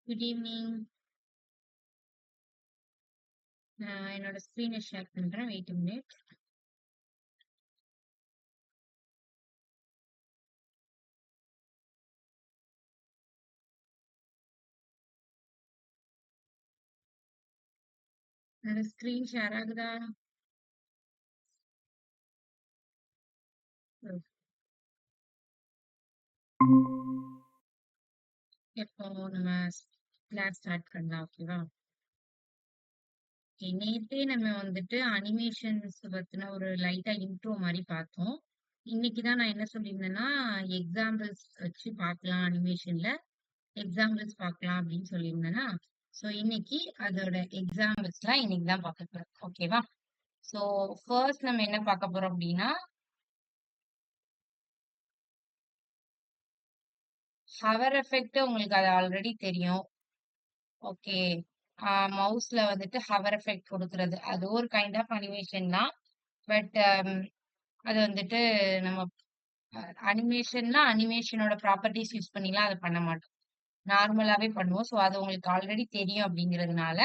Good evening. நான் என்னோட ஸ்க்ரீனை ஷேர் பண்றேன். Wait a minute. என்னோட ஸ்க்ரீன் ஷேர் ஆகுதா? ம். இப்போ நம்ம கிளாஸ் ஸ்டார்ட் பண்ணலாம். ஓகேவா? நேத்தே நம்ம வந்துட்டு அனிமேஷன்ஸ் பத்தின ஒரு லைட்டா இன்ட்ரோ மாதிரி பார்த்தோம். இன்னைக்கு தான் நான் என்ன சொல்லியிருந்தேன்னா, எக்ஸாம்பிள்ஸ் வச்சு பார்க்கலாம், அனிமேஷன்ல எக்ஸாம்பிள்ஸ் பார்க்கலாம் அப்படின்னு சொல்லியிருந்தேன்னா, ஸோ இன்னைக்கு அதோட எக்ஸாம்பிள்ஸ்லாம் இன்னைக்கு தான் பார்க்க போறோம். ஓகேவா? ஸோ ஃபர்ஸ்ட் நம்ம என்ன பார்க்க போறோம் அப்படின்னா, ஹவர் எஃபெக்ட் உங்களுக்கு அது ஆல்ரெடி தெரியும். ஓகே. மவுஸ்ல வந்துட்டு ஹவர் எஃபெக்ட் கொடுக்கறது. அது ஒரு கைண்ட் ஆஃப் அனிமேஷன் தான். பட் அது வந்துட்டு நம்ம அனிமேஷன்னா அனிமேஷனோட ப்ராப்பர்ட்டிஸ் யூஸ் பண்ணிலாம் அதை பண்ண மாட்டோம். நார்மலாவே பண்ணுவோம். ஸோ அது உங்களுக்கு ஆல்ரெடி தெரியும் அப்படிங்கிறதுனால,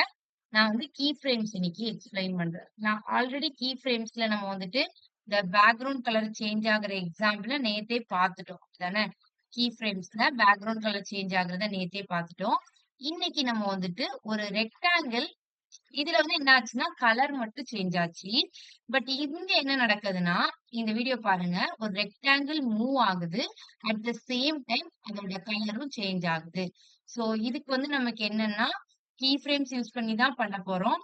நான் வந்து கீ ஃப்ரேம்ஸ் இன்னைக்கு எக்ஸ்பிளைன் பண்றேன். நான் ஆல்ரெடி கீ ஃப்ரேம்ஸ்ல நம்ம வந்துட்டு இந்த பேக்ரவுண்ட் கலர் சேஞ்ச் ஆகுற எக்ஸாம்பிள நேத்தே பார்த்துட்டோம். தானே? கீ ஃப்ரேம்ஸ்ல பேக்ரவுண்ட் கலர் சேஞ்ச் ஆகுறத நேத்தே பார்த்துட்டோம். இன்னைக்கு நம்ம வந்துட்டு ஒரு ரெக்டாங்கிள் இதுல வந்து என்ன ஆச்சுன்னா கலர் மட்டும் சேஞ்ச் ஆச்சு. பட் இங்க என்ன நடக்குதுன்னா, இந்த வீடியோ பாருங்க. ஒரு ரெக்டாங்கிள் மூவ் ஆகுது. அட் த சேம் டைம் அதோட கலரும் சேஞ்ச் ஆகுது. சோ இதுக்கு வந்து நமக்கு என்னன்னா, கீ ஃப்ரேம்ஸ் யூஸ் பண்ணி தான் பண்ண போறோம்.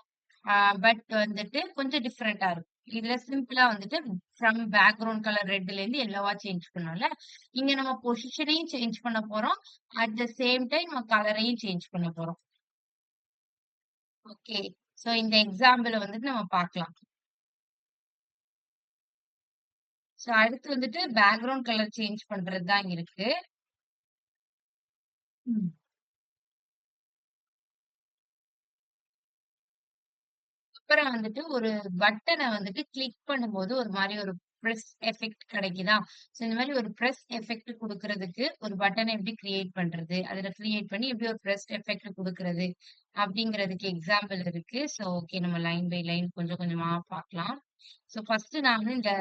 பட் வந்துட்டு கொஞ்சம் டிஃபரெண்டா இருக்கும். இதுல சிம்பிளா வந்துட்டு ஃப்ரம் பேக்ரவுண்ட் கலர் ரெட்ல இருந்து எல்லோவா சேஞ்ச் பண்ணோம்ல. இங்க நம்ம பொசிஷனையும் சேஞ்ச் பண்ண போறோம். அட் த சேம் டைம் நம்ம கலரையும் சேஞ்ச் பண்ண போறோம். ஓகே. சோ இந்த எக்ஸாம்பிள வந்துட்டு நம்ம பார்க்கலாம். சோ அடுத்து வந்துட்டு பேக்கிரவுண்ட் கலர் சேஞ்ச் பண்றது தான் இருக்கு. ம். அப்புறம் வந்துட்டு ஒரு பட்டன வந்துட்டு கிளிக் பண்ணும்போது ஒரு மாரி ஒரு பிரஸ் எஃபெக்ட் கிடைக்குதா? சோ இந்த மாரி ஒரு பிரஸ் எஃபெக்ட் குடுக்குறதுக்கு ஒரு பட்டன எப்படி கிரியேட் பண்றது? அதுல கிரியேட் பண்ணி எப்படி ஒரு பிரஸ் எஃபெக்ட் குடுக்குறது? அப்படிங்கிறதுக்கு எக்ஸாம்பிள் இருக்கு. சோ ஓகே நம்ம லைன் பை லைன் கொஞ்சம் கொஞ்சமா பார்க்கலாம். சோ ஃபர்ஸ்ட் நான் வந்து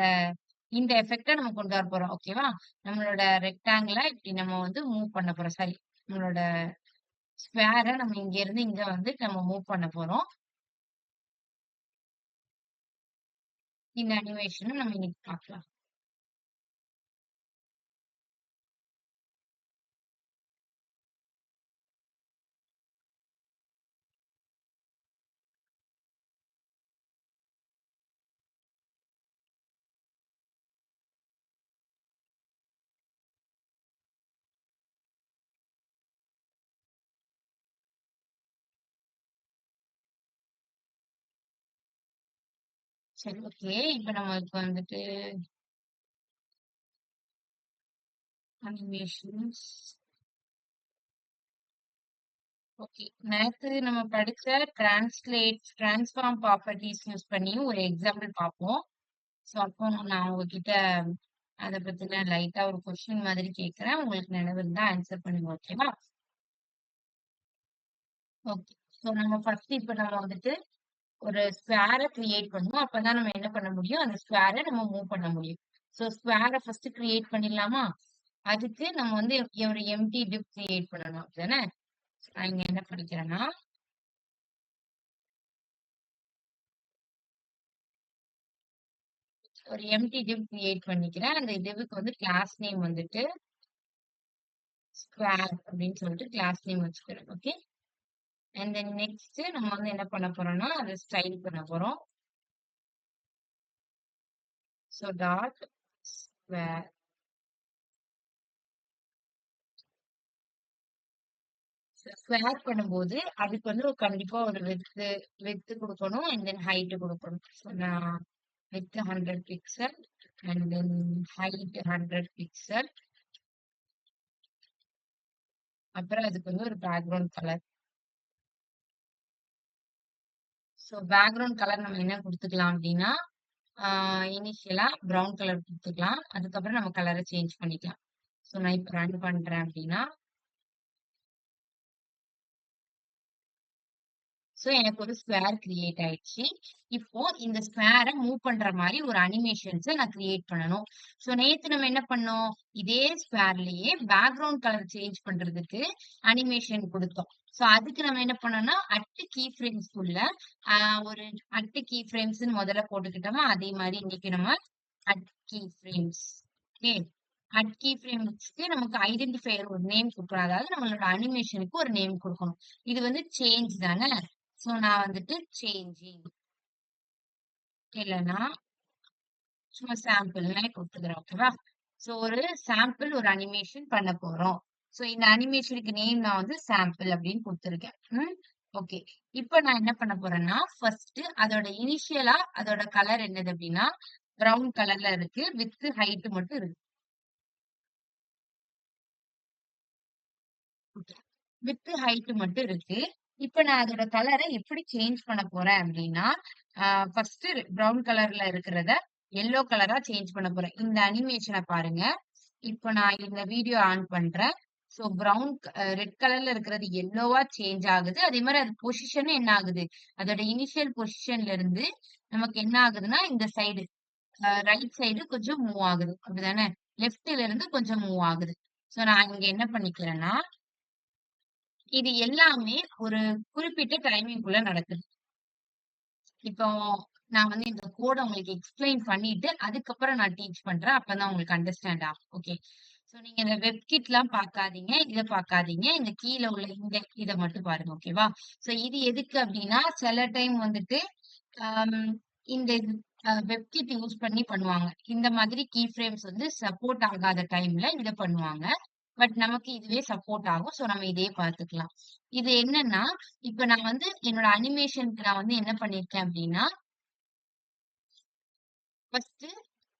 இந்த எஃபெக்ட்ட நம்ம கொண்டு வரப்போறோம். ஓகேவா? நம்மளோட ரெக்டாங்கிள இப்படி நம்ம வந்து மூவ் பண்ண போறோம். சாரி. நம்மளோட ஸ்க்வேர நம்ம இங்க இருந்து இங்க வந்து நம்ம மூவ் பண்ண போறோம். இந்த அனிமேஷன நம்ம இன்னைக்கு பார்க்கலாம். சரி ஓகே. இப்ப நமக்கு வந்துட்டு அனிமேஷன்ஸ் ஓகே. நேத்து நம்ம படிச்ச டிரான்ஸ்ஃபார்ம் ப்ராப்பர்ட்டீஸ் யூஸ் பண்ணி ஒரு எக்ஸாம்பிள் பார்ப்போம். சோ அப்போ நான் உங்ககிட்ட அத பத்தின லைட்டா ஒரு கொஸ்டின் மாதிரி கேட்கிறேன். உங்களுக்கு நினைவு இருந்தா ஆன்சர் பண்ணுங்க. ஓகேவா? ஓகே. சோ நம்ம ஃபர்ஸ்ட் இப்ப நம்ம வந்துட்டு ஒரு ஸ்க்வேர கிரியேட் பண்ணுவோம். அப்பதான் நம்ம என்ன பண்ண முடியும்? அந்த ஸ்க்வேர நம்ம மூவ் பண்ண முடியும். சோ ஸ்க்வேர ஃபர்ஸ்ட் கிரியேட் பண்ணிடலாமா? அதுக்கு நம்ம வந்து ஒரு எம்ப்டி டிவ் கிரியேட் பண்ணணும். அப்படிதானே? நான் இங்க என்ன படிக்கிறேன்னா, ஒரு எம்ப்டி டிவ் கிரியேட் பண்ணிக்கிறேன். அந்த டிவ்வுக்கு வந்து கிளாஸ் நேம் வந்துட்டு ஸ்க்வேர் அப்படின்னு சொல்லிட்டு கிளாஸ் நேம் வச்சுக்கிறேன். ஓகே. அண்ட் தென் நெக்ஸ்ட் நம்ம வந்து என்ன பண்ண போறோம்னா, அதை ஸ்டைல் பண்ண போறோம். சோ டாட் ஸ்க்வேர் ஸ்கொயர் பண்ணும்போது அதுக்கு வந்து ஒரு கண்டிப்பா ஒரு வித்து கொடுக்கணும் அண்ட் தென் ஹைட் கொடுக்கணும். ஸோ நான் width 100 pixel and then height 100 pixel. அப்புறம் அதுக்கு வந்து ஒரு background colour. So background colour நம்ம என்ன கொடுத்துக்கலாம் அப்படின்னா இனிஷியலா ப்ரௌன் கலர் கொடுத்துக்கலாம். அதுக்கப்புறம் நம்ம கலரை சேஞ்ச் பண்ணிக்கலாம். ஸோ நான் இப்போ ரன் பண்றேன் அப்படின்னா சோ எனக்கு ஒரு ஸ்கொயர் கிரியேட் ஆயிடுச்சு. இப்போ இந்த ஸ்கொயர மூவ் பண்ற மாரி ஒரு அனிமேஷன்ஸ நான் கிரியேட் பண்ணணும். சோ நேத்து நம்ம என்ன பண்ணோம்? இதே ஸ்கொயர்லயே பேக்கிரவுண்ட் கலர் சேஞ்ச் பண்றதுக்கு அனிமேஷன் குடுத்தோம். சோ அதுக்கு நம்ம என்ன பண்ணோம்னா, கீ ஃப்ரேம்ஸ்குள்ள ஒரு கீ ஃப்ரேம்ஸ்ன்னு முதல்ல போட்டுக்கிட்டோமா, அதே மாரி இன்னைக்கு நம்ம கீ ஃப்ரேம்ஸ். ஓகே. கீ ஃப்ரேம்ஸ்க்கு நமக்கு ஐடென்டிஃபையர் ஒரு நேம் குடுக்கணும். அதாவது நம்மளோட அனிமேஷனுக்கு ஒரு நேம் குடுக்கணும். இது வந்து சேஞ்ச் தானே. சோ நான் வந்துட்டு சேஞ்சிங் இல்லன்னா சும்மா சாம்பிள்னே குடுத்துக்கிறேன். ஓகேவா? சோ ஒரு சாம்பிள் ஒரு அனிமேஷன் பண்ண போறோம். சோ இந்த அனிமேஷனுக்கு நேம் நான் வந்து சாம்பிள் அப்படின்னு குடுத்துருக்கேன். ஓகே. இப்ப நான் என்ன பண்ண போறேன்னா, ஃபர்ஸ்ட் அதோட இனிஷியலா அதோட கலர் என்னது அப்படின்னா, பிரவுன் கலர்ல இருக்கு. வித் ஹைட் மட்டும் இருக்கு. வித் ஹைட் மட்டும் இருக்கு. இப்ப நான் அதோட கலர எப்படி சேஞ்ச் பண்ண போறேன் அப்படின்னா, ஃபர்ஸ்ட் பிரவுன் கலர்ல இருக்கிறத எல்லோ கலரா சேஞ்ச் பண்ண போறேன். இந்த அனிமேஷன பாருங்க. இப்ப நான் இந்த வீடியோ ஆன் பண்றேன். சோ ரெட் கலர்ல இருக்கிறது எல்லோவா சேஞ்ச் ஆகுது. அதே மாரி அது பொசிஷனும் என்ன ஆகுது? அதோட இனிஷியல் பொசிஷன்ல இருந்து நமக்கு என்ன ஆகுதுன்னா, இந்த சைடு ரைட் சைடு கொஞ்சம் மூவ் ஆகுது. அப்படிதானே? லெஃப்ட்ல இருந்து கொஞ்சம் மூவ் ஆகுது. சோ நான் இங்க என்ன பண்ணிக்கிறேன்னா, இது எல்லாமே ஒரு குறிப்பிட்ட டைமிங்குள்ள நடக்குது. இப்போ நான் வந்து இந்த கோட உங்களுக்கு எக்ஸ்பிளைன் பண்ணிட்டு, அதுக்கப்புறம் நான் டீச் பண்றேன். அப்பதான் உங்களுக்கு அண்டர்ஸ்டாண்ட் ஆகும். ஓகே. சோ நீங்க இந்த வெப்கிட்லாம் பார்க்காதீங்க. இத பார்க்காதீங்க. இந்த கீழ உள்ள இத மட்டும் பாருங்க. ஓகேவா? சோ இது எதுக்கு அப்டின்னா, சில டைம் வந்துட்டு அம் இந்த வெப்கிட் யூஸ் பண்ணி பண்ணுவாங்க. இந்த மாதிரி கீ ஃப்ரேம்ஸ் வந்து சப்போர்ட் ஆகாத டைம்ல இத பண்ணுவாங்க. பட் நமக்கு இதுவே சப்போர்ட் ஆகும். சோ நம்ம இதே பார்த்துக்கலாம். இது என்னன்னா, இப்ப நான் வந்து என்னோட அனிமேஷனுக்கு நான் வந்து என்ன பண்ணியிருக்கேன் அப்டின்னா, ஃபர்ஸ்ட்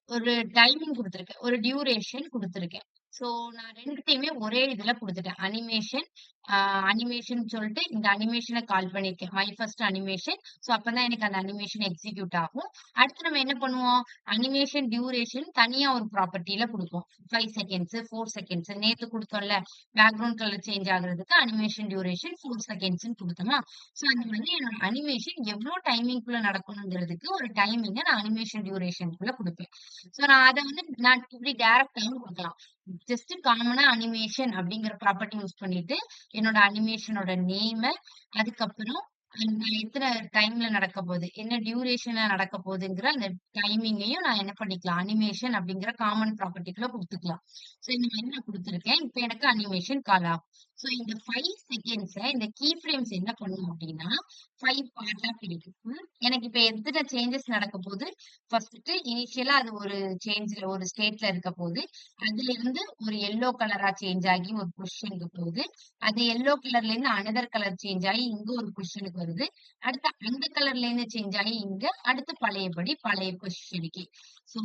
ஒரு டைமிங் குடுத்துருக்கேன். ஒரு டியூரேஷன் குடுத்துருக்கேன். சோ நான் 2த்தையுமே ஒரே இதுல குடுத்துட்டேன். அ அனிமேஷன் சொல்ட்டு இந்த அனிமேஷன கால் பண்ணியிருக்கேன். My first animation. சோ அப்பதான் எனக்கு அந்த அனிமேஷன் எக்ஸிக்யூட் ஆகும். அடுத்து நம்ம என்ன பண்ணுவோம்? அனிமேஷன் டியூரேஷன் தனியா ஒரு ப்ராப்பர்ட்டில குடுப்போம். 5 செகண்ட்ஸ், 4 செகண்ட்ஸ் நேத்து குடுத்தோம்ல. பேக்கிரவுண்ட் கலர் சேஞ்ச் ஆகுறதுக்கு அனிமேஷன் டியூரேஷன் 4 செகண்ட்ஸ்ன்னு குடுத்தோமா? சோ அந்த மாதிரி என்னோட அனிமேஷன் எவ்ளோ டைமிங்குள்ள நடக்கணுங்கிறதுக்கு ஒரு டைமிங்க நான் அனிமேஷன் டியூரேஷன்க்குள்ள குடுப்பேன். சோ நான் அத வந்து நான் இப்படி டைரக்ட்டாவும் குடுக்கலாம். ஜஸ்ட் காமனா அனிமேஷன் அப்படிங்கிற ப்ராப்பர்ட்டி யூஸ் பண்ணிட்டு, என்னோட அனிமேஷனோட நேம, அதுக்கப்புறம் நான் எத்தன டைம்ல நடக்க போகுது, என்ன டியூரேஷன்ல நடக்க போகுதுங்கிற அந்த டைமிங்கையும் நான் என்ன பண்ணிக்கலாம், அனிமேஷன் அப்படிங்கிற காமன் ப்ராப்பர்ட்டிக்குள்ள குடுத்துக்கலாம். சோ இந்த மாதிரி நான் குடுத்துருக்கேன். இப்ப எனக்கு அனிமேஷன் கால் ஆகும். சோ இந்த 5 செகண்ட்ஸ இந்த கீ ஃப்ரேம்ஸ் என்ன பண்ணும் அப்படின்னா, 5 பார்ட்டா பிரிக்கும். எனக்கு இப்ப எத்தன சேஞ்சஸ் நடக்க போகுது, ஃபர்ஸ்ட்டு இனிஷியலா அது ஒரு ஒரு ஸ்டேட்ல இருக்க போது. அதிலிருந்து ஒரு எல்லோ கலரா சேஞ்ச் ஆகி ஒரு பொசிஷனுக்கு போகுது. அது எல்லோ கலர்ல இருந்து அனதர் கலர் சேஞ்ச் ஆகி இங்க ஒரு பொசிஷனுக்கு வருது. அடுத்து அந்த கலர்ல இருந்து சேஞ்ச் ஆகி இங்க, அடுத்து பழையபடி பழைய பொசிஷனுக்கே. சோ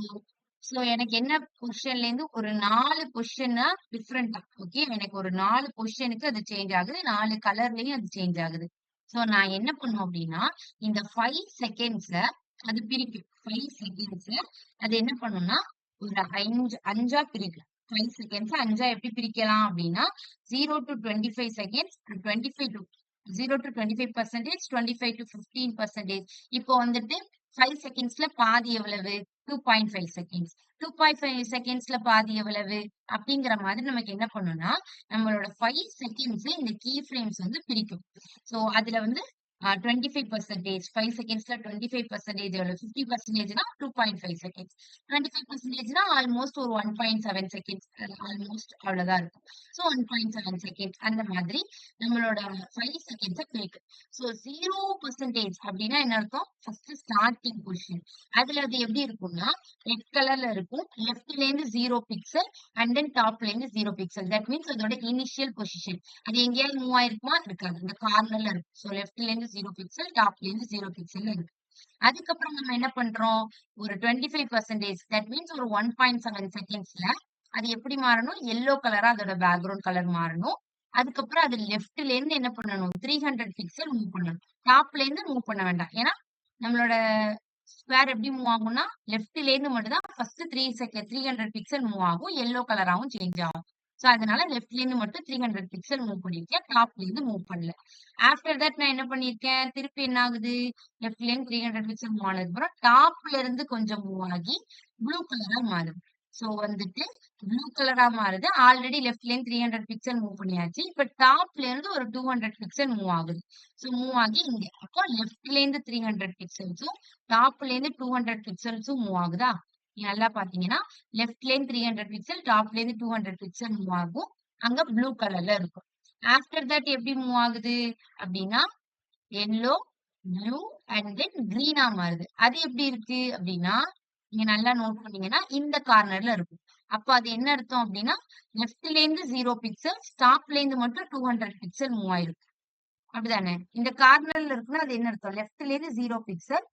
சோ எனக்கு என்ன பொசிஷன்ல இருந்து ஒரு 4 பொசிஷனா டிஃபரெண்டா ஓகே. எனக்கு ஒரு 4 பொசிஷனுக்கு அது சேஞ்ச் ஆகுது. 4 கலர்லயும் அது சேஞ்ச் ஆகுது. சோ நான் என்ன பண்ணும் அப்டின்னா, இந்த 5 செகண்ட்ஸ அது பிரிக்கும். 5 செகண்ட்ஸ அது என்ன பண்ணும்னா, ஒரு 5ஆ பிரிக்கும். 5 செகண்ட்ஸ 5ஆ எப்படி பிரிக்கலாம் அப்டின்னா, 0 to 25 seconds, 25 to 0 to 25%, 25 to 15%. இப்போ வந்துட்டு 5 செகண்ட்ஸ்ல பாதி எவ்வளவு? 2.5 செகண்ட்ஸ். 2.5 செகண்ட்ஸ்ல பாதி எவ்வளவு? அப்படிங்கிற மாதிரி நமக்கு என்ன பண்ணும்னா, நம்மளோட 5 செகண்ட்ஸ் இந்த கீ ஃப்ரேம்ஸ் வந்து பிரிக்கும். சோ அதுல வந்து 25% 5 செகண்ட்ஸ்ல 25% எவ்வளவு? 50%னா 2.5 செகண்ட்ஸ். 25%னா ஆல்மோஸ்ட் ஒரு 1.7 செகண்ட்ஸ். ஆல்மோஸ்ட் அவ்வளவுதான் இருக்கும். சோ 1.7 செகண்ட்ஸ் அந்த மாதிரி நம்மளோட 5 செகண்ட்ஸ பிரிக்கும். சோ 0% அப்படின்னா என்ன அர்த்தம்? First starting position. அதுல அது எப்படி இருக்கும்னா, ரெட் கலர்ல இருக்கும். லெஃப்ட்ல இருந்து 0 பிக்சல் அண்ட் தென் டாப்ல இருந்து 0 பிக்சல். தட் மீன்ஸ் அதோட இனிஷியல் பொசிஷன். அது எங்கேயாவது மூவ் ஆயிருக்குமா? இருக்காது. இந்த கார்னர்ல இருக்கும். சோ லெஃப்ட்ல இருந்து 0 பிக்சல், டாப்ல இருந்து 0 பிக்சல்ல இருக்கு. அதுக்கப்புறம் நம்ம என்ன பண்றோம்? ஒரு 25% தட் மீன்ஸ் ஒரு 1.7 செகண்ட்ஸ்ல அது எப்படி மாறணும்? எல்லோ கலரா அதோட பேக்கிரவுண்ட் கலர் மாறணும். அதுக்கப்புறம் அது லெஃப்ட்ல இருந்து என்ன பண்ணணும்? 300 பிக்சல் மூவ் பண்ணணும். டாப்ல இருந்து மூவ் பண்ண வேண்டாம். ஏன்னா, நம்மளோட ஸ்கொயர் எப்படி மூவ் ஆகும்னா, லெஃப்ட்ல இருந்து மட்டும் தான் ஃபர்ஸ்ட் 300 பிக்சல் மூவ் ஆகும். எல்லோ கலராவும் சேஞ்ச் ஆகும். சோ அதனால லெஃப்ட்ல இருந்து மட்டும் 300 பிக்சல் மூவ் பண்ணிருக்கேன். டாப்ல இருந்து மூவ் பண்ணல. ஆஃப்டர் தட் நான் என்ன பண்ணிருக்கேன், திருப்பி என்ன ஆகுது, லெஃப்ட்ல இருந்து 300 பிக்சல் மூவ் ஆனதுக்கப்புறம் டாப்ல இருந்து கொஞ்சம் மூவ் ஆகி ப்ளூ கலரா மாறுது. சோ வந்துட்டு ப்ளூ கலரா மாறுது. ஆல்ரெடி லெஃப்ட்ல இருந்து 300 பிக்சல் மூவ் பண்ணியாச்சு. இப்ப டாப்ல இருந்து ஒரு 200 பிக்சல் மூவ் ஆகுது. சோ மூவ் ஆகி இங்க. அப்போ லெஃப்ட்ல இருந்து 300 பிக்சல்ஸும், டாப்ல இருந்து 200 பிக்சல்ஸும் மூவ் ஆகுதா? நீங்க நல்லா பாத்தீங்கன்னா, லெஃப்ட்ல இருந்து 300 பிக்சல், டாப்ல இருந்து 200 பிக்சல் மூவ் ஆகும். அங்க ப்ளூ கலர்ல இருக்கும். ஆஃப்டர் தட் எப்படி மூவ் ஆகுது அப்படின்னா, எல்லோ, ப்ளூ அண்ட் தென் கிரீனா மாறுது. அது எப்படி இருக்கு அப்படின்னா, நீங்க நல்லா நோட் பண்ணீங்கன்னா, இந்த கார்னர்ல இருக்கும். அப்ப அது என்ன அர்த்தம் அப்படின்னா, லெஃப்ட்ல இருந்து 0 பிக்சல், டாப்ல இருந்து மட்டும் 200 பிக்சல் மூவ் ஆயிருக்கு. அப்படிதானே? இந்த கார்னர்ல இருக்குன்னா அது என்ன அர்த்தம்? லெஃப்ட்ல இருந்து 0 பிக்சல்,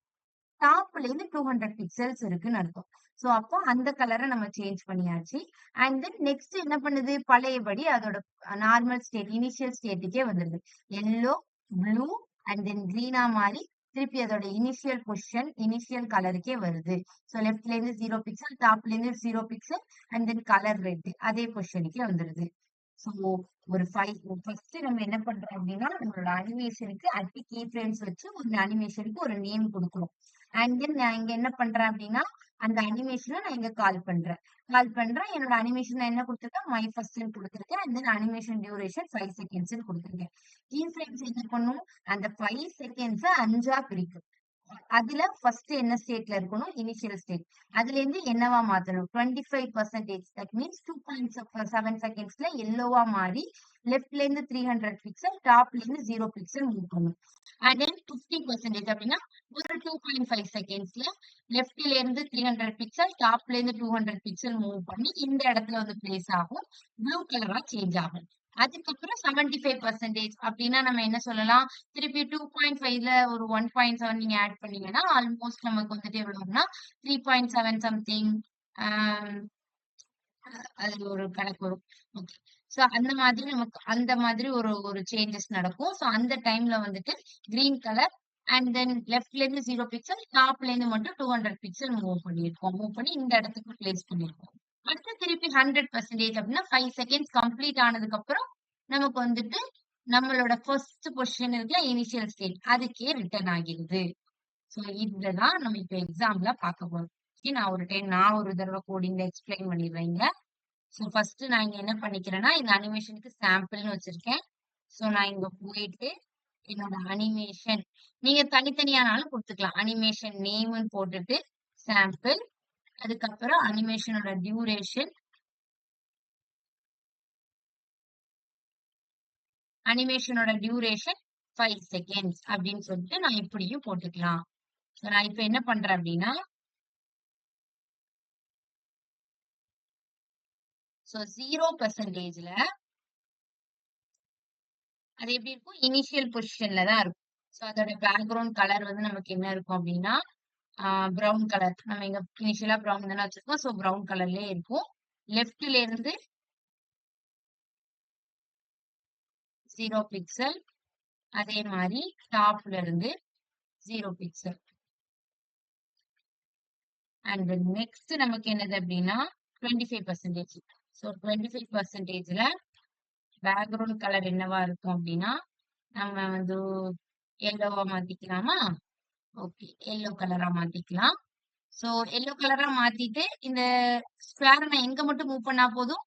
டாப்ல இருந்து 200 பிக்சல்ஸ் இருக்குன்னு அர்த்தம். சோ அப்போ அந்த கலரை நம்ம சேஞ்ச் பண்ணியாச்சு. அண்ட் தென் நெக்ஸ்ட் என்ன பண்ணுது, பழையபடி அதோட நார்மல் ஸ்டேட் இனிஷியல் ஸ்டேட்டுக்கே வந்துருது. எல்லோ, ப்ளூ அண்ட் தென் கிரீனா மாறி திருப்பி அதோட இனிஷியல் பொசிஷன் இனிஷியல் கலருக்கே வருது. சோ லெஃப்ட்ல இருந்து 0 பிக்சல், டாப்ல இருந்து 0 pixel and then colour red அதே பொசிஷனுக்கே வந்துருது. சோ ஒரு ஃபர்ஸ்ட் நம்ம என்ன பண்றோம் அப்படின்னா, நம்மளோட அனிமேஷனுக்கு அட் கீ ஃப்ரேம்ஸ் வச்சு ஒரு அனிமேஷனுக்கு ஒரு நேம் கொடுக்குறோம். அண்ட் தென் நான் இங்க என்ன பண்றேன் அப்படின்னா, அந்த அனிமேஷனை நான் இங்க கால் பண்றேன். என்னோட அனிமேஷன் நான் என்ன கொடுத்திருக்கேன், மை ஃபர்ஸ்ட்னு கொடுத்திருக்கேன். அண்ட் தென் அனிமேஷன் டியூரேஷன் 5 செகண்ட்ஸ்னு கொடுத்திருக்கேன். கீ ஃப்ரேம்ஸ் என்ன பண்ணும், அந்த 5 செகண்ட்ஸை 5ஆ பிரிக்கும். அதுல ஃபர்ஸ்ட் என்ன ஸ்டேட்ல இருக்கணும், இனிஷியல் ஸ்டேட். அதுல இருந்து என்னவா மாத்தணும், 25%. தட் மீன்ஸ் 2.7 செகண்ட்ஸ்ல எல்லோவா மாறி லெஃப்ட்ல இருந்து 300 பிக்சல், டாப்ல இருந்து 0 பிக்சல் மூவ் பண்ணும். அண்ட் தென் 50% அப்படின்னா ஒரு 2.5 செகண்ட்ஸ்ல லெஃப்ட்ல இருந்து 300 பிக்சல், டாப்ல இருந்து 200 பிக்சல் மூவ் பண்ணி இந்த இடத்துல வந்து பிளேஸ் ஆகும். ப்ளூ கலரா சேஞ்ச் ஆகும். அதுக்கப்புறம் 75% அப்படின்னா நம்ம என்ன சொல்லலாம், திருப்பி 2.5ல ஒரு 1.7 நீங்க ஆட் பண்ணீங்கன்னா ஆல்மோஸ்ட் நமக்கு வந்துட்டு எவ்வளவுன்னா 3.7 சம்திங். அது ஒரு கணக்கு வரும். ஓகே. சோ அந்த மாதிரி நமக்கு அந்த மாதிரி ஒரு ஒரு சேஞ்சஸ் நடக்கும். சோ அந்த டைம்ல வந்துட்டு கிரீன் கலர் அண்ட் தென் லெஃப்ட்ல இருந்து 0 பிக்சல், டாப்ல இருந்து மட்டும் 200 பிக்சல் மூவ் பண்ணியிருக்கோம். மூவ் பண்ணி இந்த இடத்துக்கு பிளேஸ் பண்ணியிருக்கோம். அடுத்து திருப்பி 100% அப்படின்னா 5 செகண்ட்ஸ் கம்ப்ளீட் ஆனதுக்கு அப்புறம் நமக்கு வந்துட்டு நம்மளோட ஃபர்ஸ்ட் பொசிஷன் இருக்குல்ல, இனிஷியல் ஸ்டேட் அதுக்கே ரிட்டர்ன் ஆகிருது. சோ இதுதான் நம்ம இப்ப எக்ஸாம்ல பார்க்க போறோம். Okay, நான் ஒரு தடவை கோடிங்ல எக்ஸ்பிளைன் பண்ணிடுறேங்க. சோ ஃபர்ஸ்ட் நான் இங்க என்ன பண்ணிக்கிறேன்னா, இந்த அனிமேஷனுக்கு சாம்பிள்னு வச்சிருக்கேன். சோ நான் இங்க போயிட்டு என்னோட அனிமேஷன் நீங்க தனித்தனியானாலும் கொடுத்துக்கலாம். அனிமேஷன் நேம்னு போட்டுட்டு சாம்பிள், அதுக்கப்புறம் அனிமேஷனோட டியூரேஷன், அனிமேஷனோட டியூரேஷன் 5 செகண்ட்ஸ் அப்படின்னு சொல்லிட்டு நான் இப்படியும் போட்டுக்கலாம். சோ நான் இப்ப என்ன பண்றேன் அப்படின்னா, சோ 0%ல அது எப்படி இருக்கும், இனிஷியல் பொசிஷன்ல தான் இருக்கும். சோ அதோட பேக்ரவுண்ட் கலர் வந்து நமக்கு என்ன இருக்கும் அப்படின்னா, ப்ரௌன் கலர். நம்ம இங்க இனிஷியலா ப்ரௌன் தானே வச்சிருக்கோம். சோ ப்ரௌன் கலர்லயே இருக்கும். லெஃப்ட்ல இருந்து 0 பிக்சல், அதே மாதிரி டாப்ல இருந்து 0 பிக்சல். அண்ட் நெக்ஸ்ட் நமக்கு என்னது அப்படின்னா 25%. ஸோ 25%ல பேக்ரவுண்ட் கலர் என்னவா இருக்கும் அப்படின்னா, நம்ம வந்து எல்லோவா மாத்திக்கலாமா? ஓகே, எல்லோ கலரா மாத்திக்கலாம். சோ எல்லோ கலரா மாத்திட்டு இந்த ஸ்கொயர் நான் எங்க மட்டும் மூவ் பண்ணா போதும்,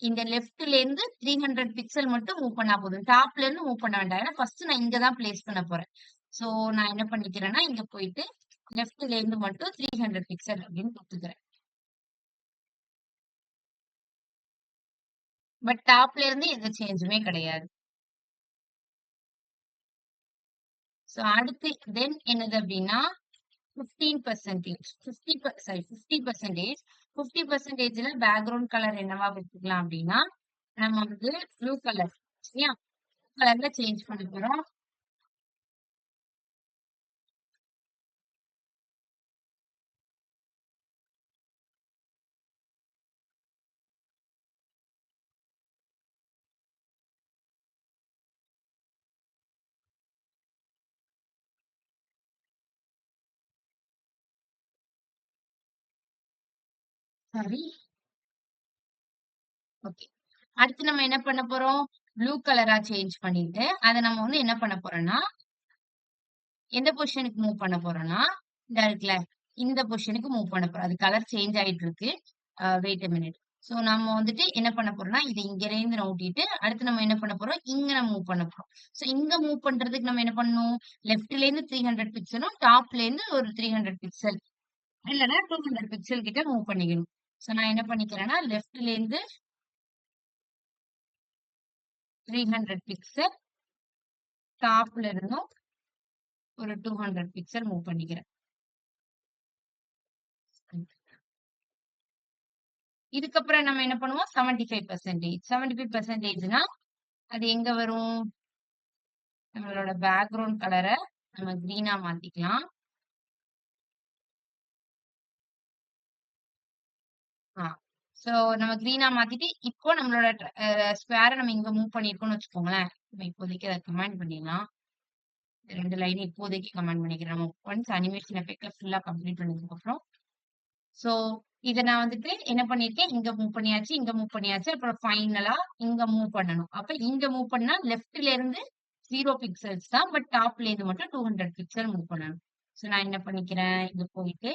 இந்த லெஃப்ட்ல இருந்து 300 பிக்சல் மட்டும் மூவ் பண்ணா போதும். டாப்ல இருந்து மூவ் பண்ண வேண்டாம். ஏன்னா ஃபர்ஸ்ட் நான் இங்க தான் பிளேஸ் பண்ண போறேன். சோ நான் என்ன பண்ணிக்கிறேன்னா, இங்க போயிட்டு லெஃப்ட்ல இருந்து மட்டும் 300 பிக்சல் அப்படின்னு கொடுத்துக்கிறேன். பட் டாப்ல இருந்து எந்த சேஞ்சுமே கிடையாது. சோ அடுத்து தென் என்னது அப்படின்னா 15%, 50%, 50%ல பேக்ரவுண்ட் கலர் என்னவா வச்சுக்கலாம் அப்படின்னா, நம்ம வந்து ப்ளூ கலர், சரியா, கலர்ல சேஞ்ச் பண்ண போறோம். சாரி. ஓகே. அடுத்து நம்ம என்ன பண்ண போறோம்? ப்ளூ கலரா சேஞ்ச் பண்ணிட்டு, அத நம்ம வந்து என்ன பண்ண போறோம்னா, எந்த பொசிஷனுக்கு மூவ் பண்ண போறோம்னா, இந்த இருக்குல்ல, இந்த பொசிஷனுக்கு மூவ் பண்ண போறோம். அது கலர் சேஞ்ச் ஆயிட்டு இருக்கு. Wait a minute. சோ நம்ம வந்துட்டு என்ன பண்ண போறோம்னா, இத இங்கருந்து நவுத்திட்டு, அடுத்து நம்ம என்ன பண்ண போறோம்? இங்க நம்ம மூவ் பண்ண போறோம். சோ இங்க மூவ் பண்றதுக்கு நம்ம என்ன பண்ணணும்? லெஃப்ட்ல இருந்து 300 பிக்சலும், டாப்ல இருந்து ஒரு 300 பிக்சல் இல்லன்னா 200 பிக்சல் கிட்ட மூவ் பண்ணிக்கணும். சோ நான் என்ன பண்ணிக்கிறேன்னா, லெஃப்ட்ல இருந்து 300 பிக்சல், டாப்ல இருந்தும் ஒரு 200 பிக்சல் மூவ் பண்ணிக்கிறேன். இதுக்கப்புறம் நம்ம என்ன பண்ணுவோம்? 75%. 75%னா அது எங்க வரும்? நம்மளோட பேக்ரவுண்ட் கலர நம்ம கிரீனா மாத்திக்கலாம். ஆ. சோ நம்ம கிரீனா மாத்திட்டு, இப்போ நம்மளோட ஸ்கொயர நம்ம இங்க மூவ் பண்ணியிருக்கோம்னு வச்சுக்கோங்களேன். நம்ம இப்போதைக்கு அத கமெண்ட் பண்ணிடலாம். 2 லைன் இப்போதைக்கு கமெண்ட் பண்ணிக்கிறேன். நம்ம ஒன்ஸ் அனிமேஷன் எஃபெக்ட்ல ஃபுல்லா கம்ப்ளீட் பண்ணதுக்கப்புறம். சோ இத நான் வந்துட்டு என்ன பண்ணியிருக்கேன், இங்க மூவ் பண்ணியாச்சு, இங்க மூவ் பண்ணியாச்சு. அப்புறம் ஃபைனலா இங்க மூவ் பண்ணணும். அப்ப இங்க மூவ் பண்ணா லெஃப்ட்ல இருந்து 0 பிக்சல்ஸ் தான். பட் டாப்ல இருந்து மட்டும் 200 பிக்சல் மூவ் பண்ணணும். சோ நான் என்ன பண்ணிக்கிறேன், இங்க போயிட்டு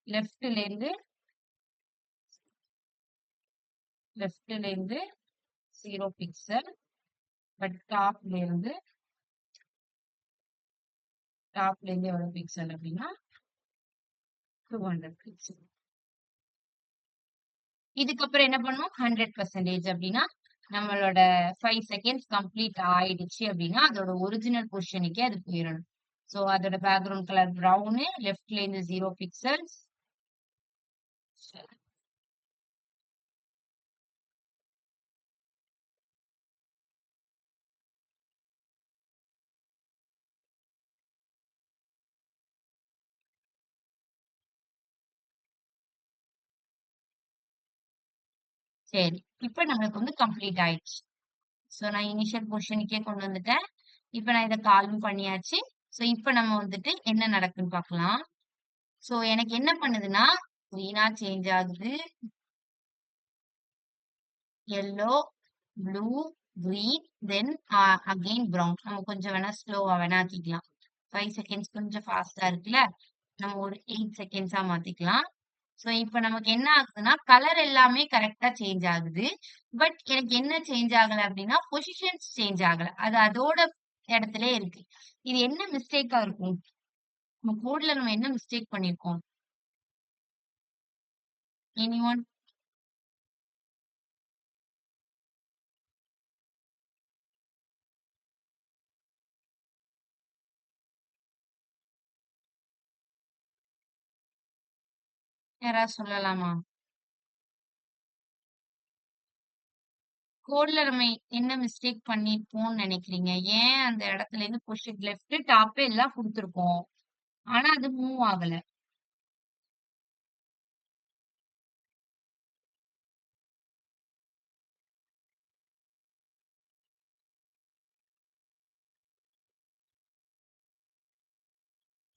லெஃப்ட்ல இருந்து லெஃப்ட்ல இருந்து 0 பிக்சல். பட் டாப்ல இருந்து எவ்வளவு பிக்சல் அப்படின்னா 200 பிக்சல். இதுக்கப்புறம் என்ன பண்ணுவோம்? 100% அப்படின்னா நம்மளோட 5 செகண்ட்ஸ் கம்ப்ளீட் ஆயிடுச்சு அப்படின்னா அதோட ஒரிஜினல் பொசிஷனுக்கே அது போயிடணும். சோ அதோட பேக்ரவுண்ட் கலர் ப்ரௌனு, லெஃப்ட்ல இருந்து 0 பிக்சல்ஸ். சரி, இப்ப நம்மளுக்கு வந்து கம்ப்ளீட் ஆயிடுச்சு. சோ நான் இனிஷியல் பொசிஷனுக்கே கொண்டு வந்துட்டேன். இப்ப நான் இத காலும் பண்ணியாச்சு. சோ இப்ப நம்ம வந்துட்டு என்ன நடக்குன்னு பார்க்கலாம். சோ எனக்கு என்ன பண்ணுதுன்னா, கிரீனா சேஞ்ச் ஆகுது. yellow, blue, green, then again brown. நம்ம கொஞ்சம் வேணா ஸ்லோவா வேணா ஆக்கிக்கலாம். 5 செகண்ட்ஸ் கொஞ்சம் ஃபாஸ்டா இருக்குல்ல. நம்ம ஒரு 8 செகண்ட்ஸா மாத்திக்கலாம். சோ இப்ப நமக்கு என்ன ஆகுதுன்னா, கலர் எல்லாமே கரெக்ட்டா சேஞ்ச் ஆகுது. பட் எனக்கு என்ன சேஞ்ச் ஆகல அப்படின்னா, பொசிஷன்ஸ் சேஞ்ச் ஆகல. அது அதோட இடத்திலேயே இருக்கு. இது என்ன மிஸ்டேக்கா இருக்கும்? நம்ம கோட்ல நம்ம என்ன மிஸ்டேக் பண்ணியிருக்கோம்? எனிஒன்? யாராவது சொல்லலாமா? கோட்ல நம்ம என்ன மிஸ்டேக் பண்ணிருப்போம்னு நினைக்கிறீங்க? ஏன் அந்த இடத்துல இருந்து புஷ் லெஃப்ட் டாப் எல்லாம் குடுத்துருக்கோம். ஆனா அது மூவ் ஆகல.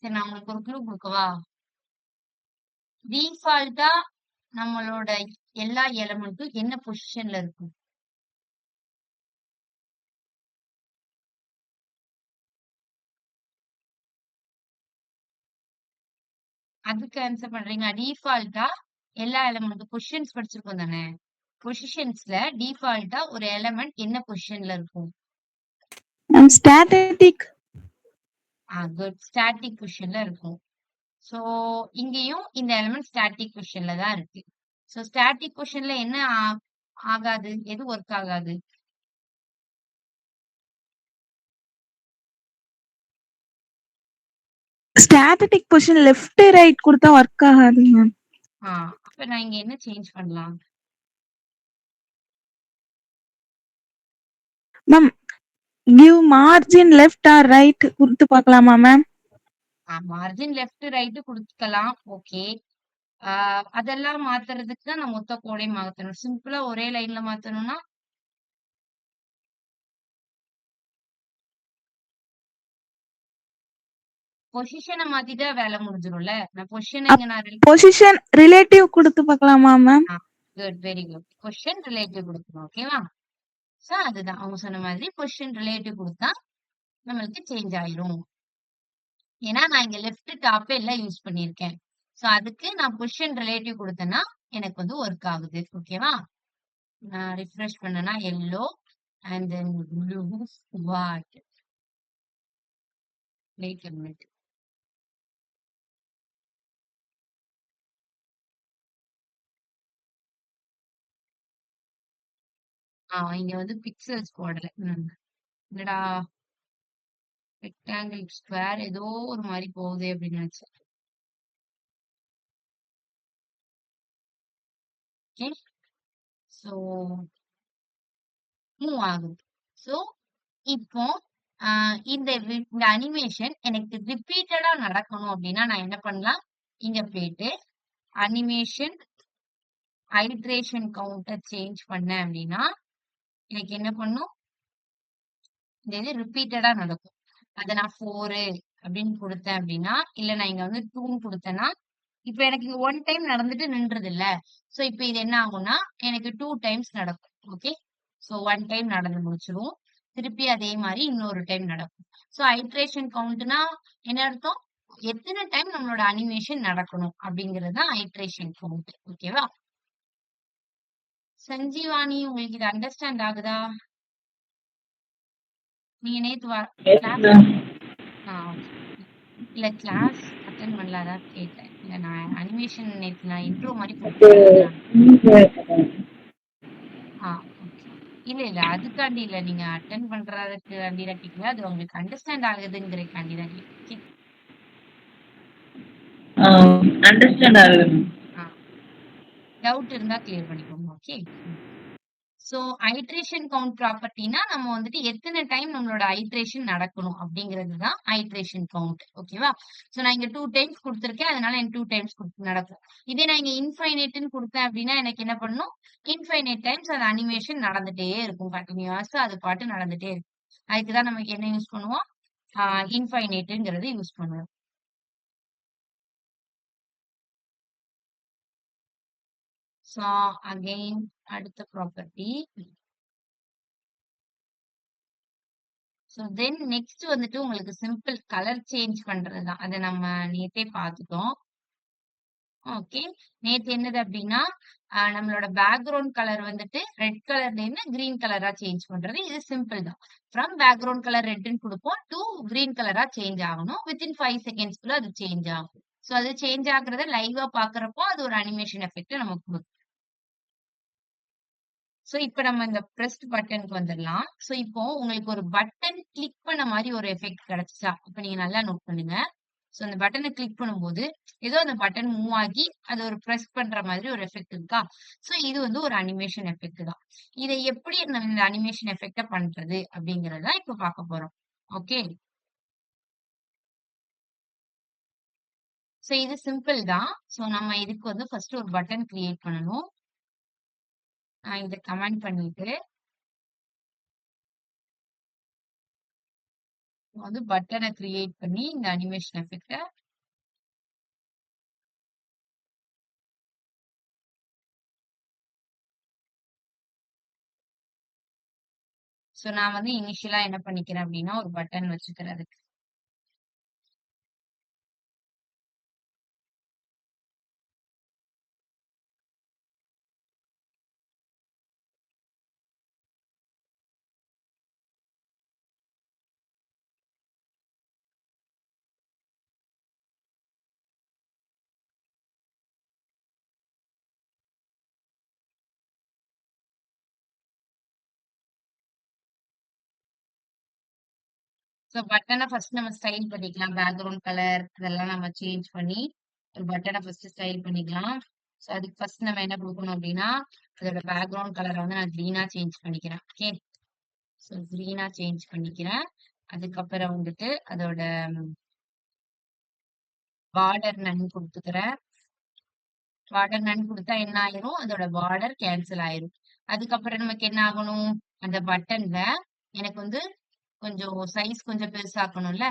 சரி நான் உங்களுக்கு ஒரு க்ளூ குடுக்கவா? டிஃபால்ட்டா நம்மளோட எல்லா எலிமெண்ட்டும் என்ன பொசிஷன்ல இருக்கும்? அதுக்கு ஆன்சர் பண்றீங்க. டிஃபால்ட்டா எல்லா எலிமெண்ட்டும் பொசிஷன்ஸ் படிச்சிருக்கோம் தானே? பொசிஷன்ஸ்ல டிஃபால்ட்டா ஒரு எலிமெண்ட் என்ன பொசிஷன்ல இருக்கும்? ஸ்டாட்டிக். குட். ஸ்டாட்டிக் பொசிஷன்ல இருக்கும். சோ இங்கேயும் இந்த எலிமெண்ட் ஸ்டாட்டிக் பொசிஷன்ல தான் இருக்கு. சோ ஸ்டாட்டிக் பொசிஷன்ல என்ன ஆகாது? எது ஒர்க் ஆகாது? ஸ்டாட்டிக் பொசிஷன் லெஃப்ட் ரைட் கொடுத்தா ஒர்க் ஆகாது மேம். அப்ப நான் இங்க என்ன சேஞ்ச் பண்ணலாம்? Ma'am give margin left or right கொடுத்து பார்க்கலாமா மேம்? மார்ஜின் லெஃப்ட் ரைட் குடுக்கலாம். ஓகே. அதெல்லாம் மாத்துறதுக்கு தான் நான் மொத்த கோடையும் மாத்தணும். சிம்பிளா ஒரே லைன்ல மாத்தணும்னா பொசிஷன மாத்திட்டா வேலை முடிஞ்சிரும்ல. நான் பொசிஷன இங்க நான் பொசிஷன் ரிலேட்டிவ் கொடுத்து பார்க்கலாமா ma'am? Good. Very good. Position relative குடுக்கணும். ஓகேவா? சோ அதுதான் அவங்க சொன்ன மாதிரி பொசிஷன் ரிலேட்டிவ் கொடுத்தா நம்மளுக்கு சேஞ்ச் ஆயிரும். ஏன்னா நான் இங்க லெஃப்ட் டாப் எல்லாம் யூஸ் பண்ணியிருக்கேன். சோ அதுக்கு நான் பொசிஷன் ரிலேட்டிவ் கொடுத்தேன்னா எனக்கு வந்து ஒர்க் ஆகுது. ஓகேவா? நான் ரிஃப்ரெஷ் பண்ணேன்னா yellow and then blue what wait a minute. இங்க வந்து பிக்சல்ஸ் போடல. என்னடா ரெக்டாங்கிள் ஸ்கொயர் ஏதோ ஒரு மாதிரி போகுது அப்படின்னு நினைச்சேன். ஓகே, சோ மூவ் ஆகுது. சோ இப்போ இந்த அனிமேஷன் எனக்கு ரிப்பீட்டடா நடக்கணும் அப்படின்னா நான் என்ன பண்ணலாம்? இங்க போயிட்டு அனிமேஷன் ஐட்ரேஷன் கவுண்டர் சேஞ்ச் பண்ணேன் அப்படின்னா எனக்கு என்ன பண்ணும்? இந்த இது ரிப்பீட்டடா நடக்கும். அதை நான் 4 அப்படின்னு கொடுத்தேன் அப்படின்னா, இல்ல நான் இங்க வந்து 2 கொடுத்தேன்னா, இப்ப எனக்கு இங்க 1 டைம் நடந்துட்டு நின்றது இல்ல. சோ இப்ப இது என்ன ஆகும்னா எனக்கு 2 டைம்ஸ் நடக்கும். ஓகே, சோ 1 டைம் நடந்து முடிச்சிரும். திருப்பி அதே மாதிரி இன்னொரு டைம் நடக்கும். சோ ஐட்ரேஷன் கவுண்ட்னா என்ன அர்த்தம்? எத்தனை டைம் நம்மளோட அனிமேஷன் நடக்கணும் அப்படிங்கிறது தான் ஐட்ரேஷன் கவுண்ட். ஓகேவா? சஞ்சீவானி, உங்களுக்கு இது அண்டர்ஸ்டாண்ட் ஆகுதா? நீங்க நேத்து கிளாஸ் இல்ல கிளாஸ் அட்டென்ட் பண்ணல, அதான் கேட்டேன். இல்ல நான் அனிமேஷன் நேத்து நான் இன்ட்ரோ மாதிரி ஓகே. இல்ல அதுக்காண்டி இல்ல, நீங்க அட்டென்ட் பண்றதுக்கு தான் கேட்கல, அது உங்களுக்கு அண்டர்ஸ்டாண்ட் ஆகுதுங்கிறதுக்காண்டி தான் கேட்கல. அண்டர்ஸ்டாண்ட் ஆகுது. டவுட் இருந்தா கிளியர் பண்ணிக்கோங்க. ஓகே, சோ ஐட்ரேஷன் கவுண்ட் ப்ராப்பர்ட்டினா நம்ம வந்துட்டு எத்தனை டைம் நம்மளோட ஐட்ரேஷன் நடக்கணும் அப்படிங்கிறது தான் ஐட்ரேஷன் கவுண்ட். ஓகேவா? சோ நான் இங்க 2 டைம்ஸ் கொடுத்துருக்கேன், அதனால எனக்கு 2 டைம்ஸ் நடக்கும். இதே நான் இங்க இன்ஃபைனைட்னு கொடுத்தேன் அப்படின்னா எனக்கு என்ன பண்ணும்? இன்ஃபைனைட் டைம்ஸ் அது அனிமேஷன் நடந்துட்டே இருக்கும். கண்டினியூஸா அது பாட்டு நடந்துட்டே இருக்கும். அதுக்குதான் நமக்கு என்ன யூஸ் பண்ணுவோம்? இன்ஃபைனைட்ங்கிறது யூஸ் பண்ணுவோம். சோ அகைன் அடுத்த ப்ராப்பர்ட்டி. சோ தென் நெக்ஸ்ட் வந்துட்டு உங்களுக்கு சிம்பிள் கலர் சேஞ்ச் பண்றதுதான். அதை நம்ம நேத்தே பார்த்துட்டோம். ஓகே, நேத்து என்னது அப்படின்னா நம்மளோட பேக்ரவுண்ட் கலர் வந்துட்டு ரெட் கலர்ல இருந்து கிரீன் கலரா சேஞ்ச் பண்றது. இது சிம்பிள் தான். ஃப்ரம் பேக்ரவுண்ட் கலர் ரெட்னு கொடுப்போம் டு கிரீன் கலரா சேஞ்ச் ஆகணும். வித்தின் 5 செகண்ட்ஸ்க்குள்ள அது சேஞ்ச் ஆகும். சோ அது சேஞ்ச் ஆகுறத லைவா பாக்குறப்போ அது ஒரு அனிமேஷன் எஃபெக்ட் நமக்கு கொடுக்கும். சோ இப்ப நம்ம இந்த பிரஸ்ட் பட்டனுக்கு வந்துடலாம். சோ இப்போ உங்களுக்கு ஒரு பட்டன் கிளிக் பண்ண மாதிரி ஒரு எஃபெக்ட் கிடைச்சா, இப்ப நீங்க நல்லா நோட் பண்ணுங்க. சோ அந்த பட்டனை கிளிக் பண்ணும்போது ஏதோ அந்த பட்டன் மூவ் ஆகி அது ஒரு பிரஸ் பண்ற மாதிரி ஒரு எஃபெக்ட் இருக்கா? சோ இது வந்து ஒரு அனிமேஷன் எஃபெக்ட் தான். இதை எப்படி நம்ம இந்த அனிமேஷன் எஃபெக்ட பண்றது அப்படிங்கறத இப்ப பார்க்க போறோம். ஓகே, சோ இது சிம்பிள் தான். சோ நம்ம இதுக்கு வந்து ஃபர்ஸ்ட் ஒரு பட்டன் கிரியேட் பண்ணணும். நான் இதை கமெண்ட் பண்ணிட்டு வந்து பட்டனை கிரியேட் பண்ணி இந்த அனிமேஷன் எஃபெக்ட சோ நான் வந்து இனிஷியலா என்ன பண்ணிக்கிறேன் அப்படின்னா ஒரு பட்டன் வச்சுக்கிறேன் அதுக்கு. சோ பட்டனை ஃபர்ஸ்ட் நம்ம ஸ்டைல் பண்ணிக்கலாம். பேக்ரவுண்ட் கலர் இதெல்லாம் நம்ம சேஞ்ச் பண்ணி ஒரு பட்டனை ஃபர்ஸ்ட் ஸ்டைல் பண்ணிக்கலாம். சோ அதுக்கு ஃபர்ஸ்ட் நம்ம என்ன கொடுக்கணும் அப்படின்னா அதோட பேக்ரவுண்ட் கலரை வந்து நான் கிரீனா சேஞ்ச் பண்ணிக்கிறேன். ஓகே, சோ கிரீனா சேஞ்ச் பண்ணிக்கிறேன். அதுக்கப்புறம் வந்துட்டு அதோட பார்டர் நன் கொடுத்துக்கிறேன். பார்டர் நன் கொடுத்தா என்ன ஆயிரும்? அதோட பார்டர் கேன்சல் ஆயிரும். அதுக்கப்புறம் நமக்கு என்ன ஆகணும்? அந்த பட்டன்ல எனக்கு வந்து கொஞ்சம் சைஸ் கொஞ்சம் பெருசாக்கணும்ல.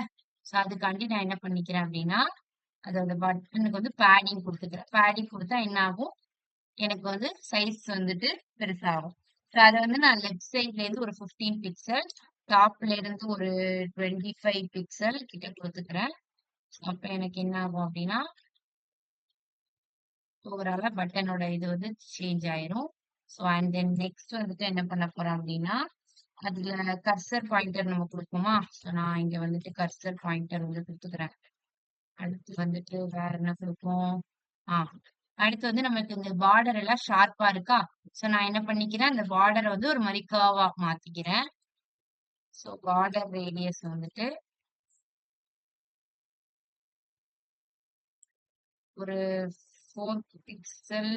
சோ அதுக்காண்டி நான் என்ன பண்ணிக்கிறேன் அப்படின்னா அதோட பட்டனுக்கு வந்து பேடிங் கொடுத்துக்கிறேன். பேடிங் கொடுத்தா என்ன ஆகும்? எனக்கு வந்து சைஸ் வந்துட்டு பெருசாகும். அத வந்து நான் லெஃப்ட் சைட்ல இருந்து ஒரு 15 பிக்சல், டாப்ல இருந்து ஒரு 25 பிக்சல் கிட்ட குடுத்துக்கிறேன். அப்ப எனக்கு என்ன ஆகும் அப்டின்னா, ஓவராலா பட்டனோட இது வந்து சேஞ்ச் ஆயிரும். ஸோ அண்ட் தென் நெக்ஸ்ட் வந்துட்டு என்ன பண்ண போறேன் அப்டின்னா, அதுல கர்சர் பாயிண்டர் நம்ம குடுப்போமா? ஸோ நான் இங்க வந்துட்டு கர்சர் பாயிண்டர் வந்து குடுத்துக்கிறேன். அடுத்து வந்துட்டு வேற என்ன குடுப்போம்? ஆ அடுத்து வந்து நமக்கு இந்த பார்டர் எல்லாம் ஷார்ப்பா இருக்கா? ஸோ நான் என்ன பண்ணிக்கிறேன், அந்த பார்டர வந்து ஒரு மாரி கர்வா மாத்திக்கிறேன். ஸோ பார்டர் ரேடியஸ் வந்துட்டு ஒரு 4 பிக்சல்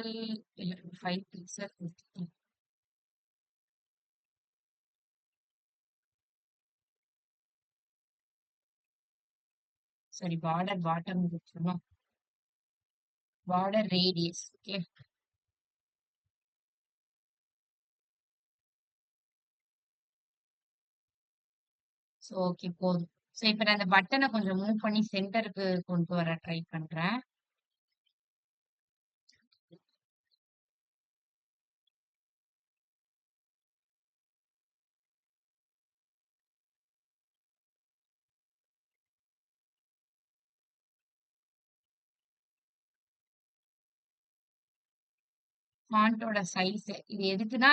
இல்ல 5 பிக்சல் குடுத்துக்கலாம். சாரி பார்டர் பாட்டம் குடுத்துறணும். Border radius okay. So okay போதும். ஸோ இப்ப நான் இந்த பட்டன கொஞ்சம் மூவ் பண்ணி சென்டருக்கு கொண்டு வர ட்ரை பண்றேன். ஃபாண்ட்டோட சைஸ் இது எதுக்குன்னா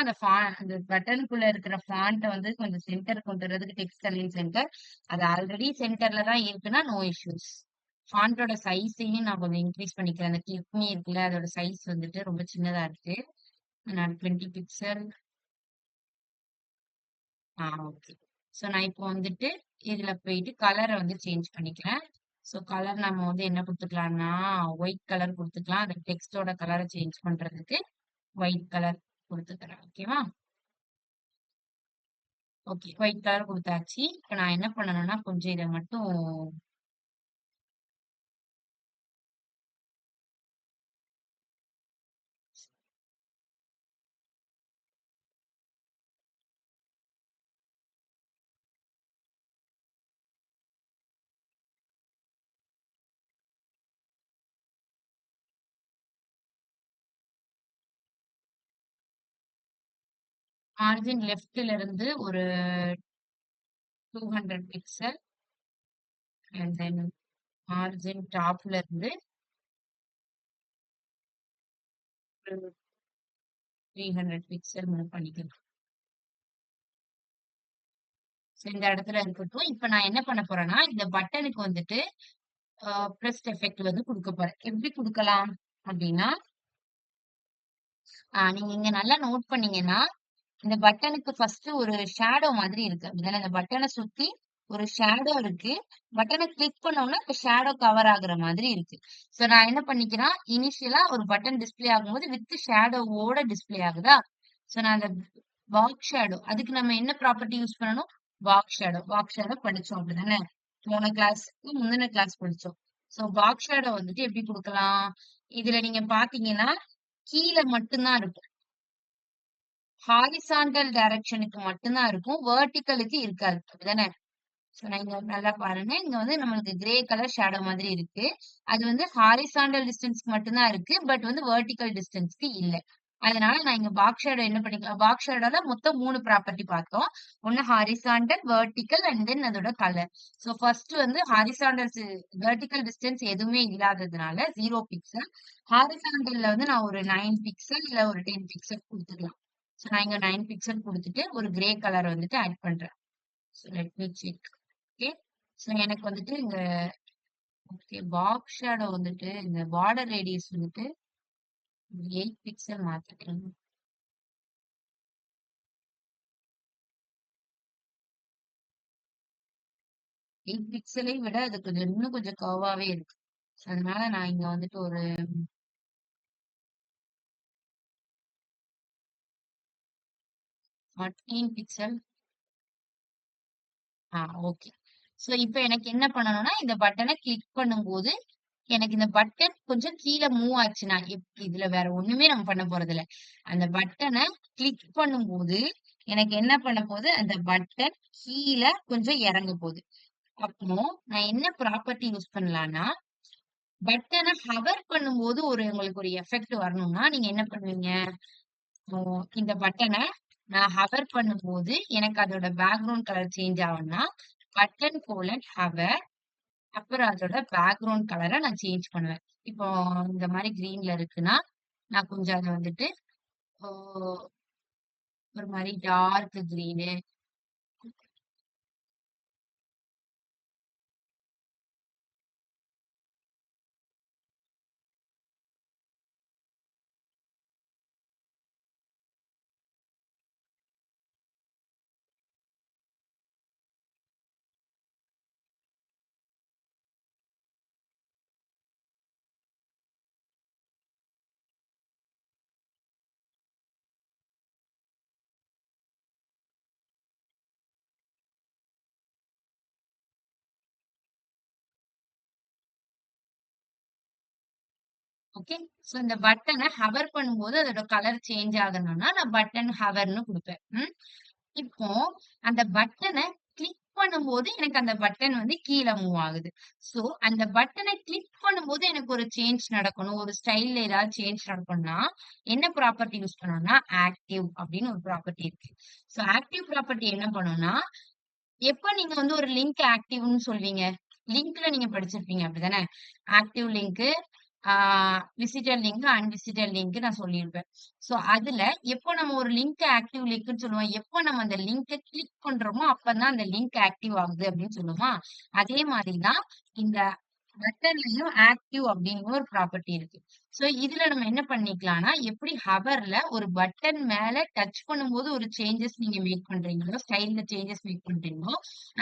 அந்த பட்டனுக்குள்ள இருக்கிற ஃபாண்ட்ட வந்து கொஞ்சம் சென்டர் கொண்டு வரதுக்கு டெக்ஸ்ட் அலைன் சென்டர். அது ஆல்ரெடி சென்டர்ல தான் இருக்குன்னா நோ இஷ்யூஸ். ஃபாண்ட்டோட சைஸையும் நான் கொஞ்சம் இன்க்ரீஸ் பண்ணிக்கிறேன். அந்த கிளிக் மீ இருக்குல்ல அதோட சைஸ் வந்துட்டு ரொம்ப சின்னதா இருக்கு. நான் 20 பிக்சல். ஓகே. ஸோ நான் இப்போ வந்துட்டு இதுல போயிட்டு கலரை வந்து சேஞ்ச் பண்ணிக்கிறேன். ஸோ கலர் நம்ம வந்து என்ன குடுத்துக்கலாம்னா, ஒயிட் கலர் குடுத்துக்கலாம். அந்த டெக்ஸ்ட்டோட கலரை சேஞ்ச் பண்றதுக்கு ஒயிட் கலர் குடுத்துக்கிறேன். ஓகேவா? ஓகே. ஒயிட் கலர் குடுத்தாச்சு. இப்ப நான் என்ன பண்ணணும்னா, கொஞ்சம் இத மட்டும் மார்ஜின் லெஃப்ட்ல இருந்து ஒரு 200 பிக்சல் அண்ட் தென் மார்ஜின் டாப்ல இருந்து ஒரு 300 பிக்சல் மூவ் பண்ணிக்கலாம். ஸோ இந்த இடத்துல இருக்கட்டும். இப்ப நான் என்ன பண்ண போறேன்னா, இந்த பட்டனுக்கு வந்துட்டு பிரஸ்ட் எஃபெக்ட் வந்து குடுக்க போறேன். எப்படி குடுக்கலாம் அப்படின்னா, நீங்க இங்க நல்லா நோட் பண்ணீங்கன்னா, இந்த பட்டனுக்கு ஃபர்ஸ்ட் ஒரு ஷேடோ மாதிரி இருக்கு. அப்படிதானே? இந்த பட்டன சுத்தி ஒரு ஷேடோ இருக்கு. பட்டன கிளிக் பண்ணோம்னா, இப்ப ஷேடோ கவர் ஆகுற மாதிரி இருக்கு. சோ நான் என்ன பண்ணிக்கிறேன், இனிஷியலா ஒரு பட்டன் டிஸ்ப்ளே ஆகும்போது வித் ஷேடோவோட டிஸ்ப்ளே ஆகுதா? சோ நான் அந்த பாக்ஸ் ஷேடோ அதுக்கு நம்ம என்ன ப்ராப்பர்ட்டி யூஸ் பண்ணணும்? பாக்ஸ் ஷேடோ படிச்சோம் அப்படிதானே? போன கிளாஸ்க்கு முந்தின கிளாஸ் படிச்சோம். சோ பாக்ஸ் ஷேடோ வந்துட்டு எப்படி குடுக்கலாம்? இதுல நீங்க பாத்தீங்கன்னா, கீழ மட்டும் தான் இருக்கும். ஹாரிசான்டல் டைரக்ஷனுக்கு மட்டும் தான் இருக்கும். வெர்டிகலுக்கு இருக்காது. அப்படிதானே? சோ நான் இங்க நல்லா பாருங்க. இங்க வந்து நம்மளுக்கு கிரே கலர் ஷேடோ மாதிரி இருக்கு. அது வந்து ஹாரிசான்டல் டிஸ்டன்ஸ்க்கு மட்டும் தான் இருக்கு. பட் வந்து வெர்டிகல் டிஸ்டன்ஸ்க்கு இல்ல. அதனால நான் இங்க பாக்ஸ் ஷேடோ என்ன பண்ணிக்கலாம்? பாக்ஸ் ஷேடோல மொத்தம் 3 ப்ராப்பர்ட்டி பார்த்தோம். ஒண்ணு ஹாரிசான்டல், வெர்டிகல் அண்ட் தென் அதோட கலர். சோ ஃபர்ஸ்ட் வந்து வெர்டிகல் டிஸ்டன்ஸ் எதுவுமே இல்லாததுனால 0 பிக்சல். ஹாரிசான்டல்ல வந்து நான் ஒரு 9 பிக்சல் இல்ல ஒரு 10 பிக்சல் குடுத்துக்கலாம். சோ நான் இங்க 9 பிக்சல் குடுத்துட்டு ஒரு கிரே கலர் வந்துட்டு ஆட் பண்றேன். So let me check. Okay. So எனக்கு வந்துட்டு இந்த ஓகே பாக்ஸ் ஷேடோ வந்துட்டு இந்த பார்டர் ரேடியஸ் வந்துட்டு 8 பிக்சல் மாத்திக்கிறேன். 8 பிக்சலை விட அது கொஞ்சம் இன்னும் கொஞ்சம் கர்வாவே இருக்கு. அதனால நான் இங்க வந்துட்டு ஒரு 14 பிக்சல். ஓகே. சோ இப்ப எனக்கு என்ன பண்ணணும்னா, இந்த பட்டன கிளிக் பண்ணும்போது, எனக்கு இந்த பட்டன் கொஞ்சம் கீழ மூவ் ஆச்சுன்னா, இதுல வேற ஒண்ணுமே நம்ம பண்ண போறதில்ல. அந்த பட்டன கிளிக் பண்ணும்போது, எனக்கு என்ன பண்ண போது, அந்த பட்டன் கீழ கொஞ்சம் இறங்க போது. அப்போ நான் என்ன ப்ராப்பர்ட்டி யூஸ் பண்ணலாம்னா, பட்டன ஹவர் பண்ணும்போது உங்களுக்கு ஒரு எஃபெக்ட் வரணும்னா, நீங்க என்ன பண்ணுவீங்க? இந்த பட்டன நான் ஹவர் பண்ணும்போது எனக்கு அதோட பேக்ரவுண்ட் கலர் சேஞ்ச் ஆகும்னா பட்டன் கோலன் ஹவர், அப்புறம் அதோட பேக்ரவுண்ட் கலரை நான் சேஞ்ச் பண்ணுவேன். இப்போ இந்த மாதிரி கிரீன்ல இருக்குன்னா நான் கொஞ்சம் அதை வந்துட்டு ஓ, ஒரு மாதிரி டார்க் கிரீனு. ஓகே. சோ இந்த பட்டனை ஹவர் பண்ணும்போது அதோட கலர் சேஞ்ச் ஆகணும்னா நான் பட்டன் ஹவர்னு கொடுப்பேன். இப்போ அந்த பட்டனை கிளிக் பண்ணும்போது எனக்கு அந்த பட்டன் வந்து கீழே மூவ் ஆகுது. சோ அந்த பட்டனை கிளிக் பண்ணும்போது எனக்கு ஒரு சேஞ்ச் நடக்கணும், ஒரு ஸ்டைல்ல ஏதாவது சேஞ்ச் நடக்கணும்னா என்ன ப்ராப்பர்ட்டி யூஸ் பண்ணணும்னா ஆக்டிவ் அப்படின்னு ஒரு ப்ராப்பர்ட்டி இருக்கு. சோ ஆக்டிவ் ப்ராப்பர்ட்டி என்ன பண்ணும்னா எப்ப நீங்க வந்து ஒரு லிங்க் ஆக்டிவ்னு சொல்வீங்க? லிங்க்ல நீங்க படிச்சிருப்பீங்க அப்படிதானே? Active link, visitor link, unvisitor link நான் சொல்லியிருப்பேன். சோ அதுல எப்போ நம்ம ஒரு லிங்க் ஆக்டிவ் லிங்க்ன்னு சொல்லுவோம். எப்போ நம்ம அந்த லிங்க கிளிக் பண்றோமோ அப்பதான் அந்த லிங்க் ஆக்டிவ் ஆகுது அப்படின்னு சொல்லுவோமா? அதே மாதிரி தான் இந்த பட்டன்லயும் ஆக்டிவ் அப்படின்னு ஒரு ப்ராப்பர்ட்டி இருக்கு. சோ இதுல நம்ம என்ன பண்ணிக்கலாம்னா, எப்படி ஹவர்ல ஒரு பட்டன் மேல டச் பண்ணும்போது ஒரு சேஞ்சஸ் நீங்க மேக் பண்றீங்களோ, ஸ்டைல்ல சேஞ்சஸ் மேக் பண்றீங்களோ,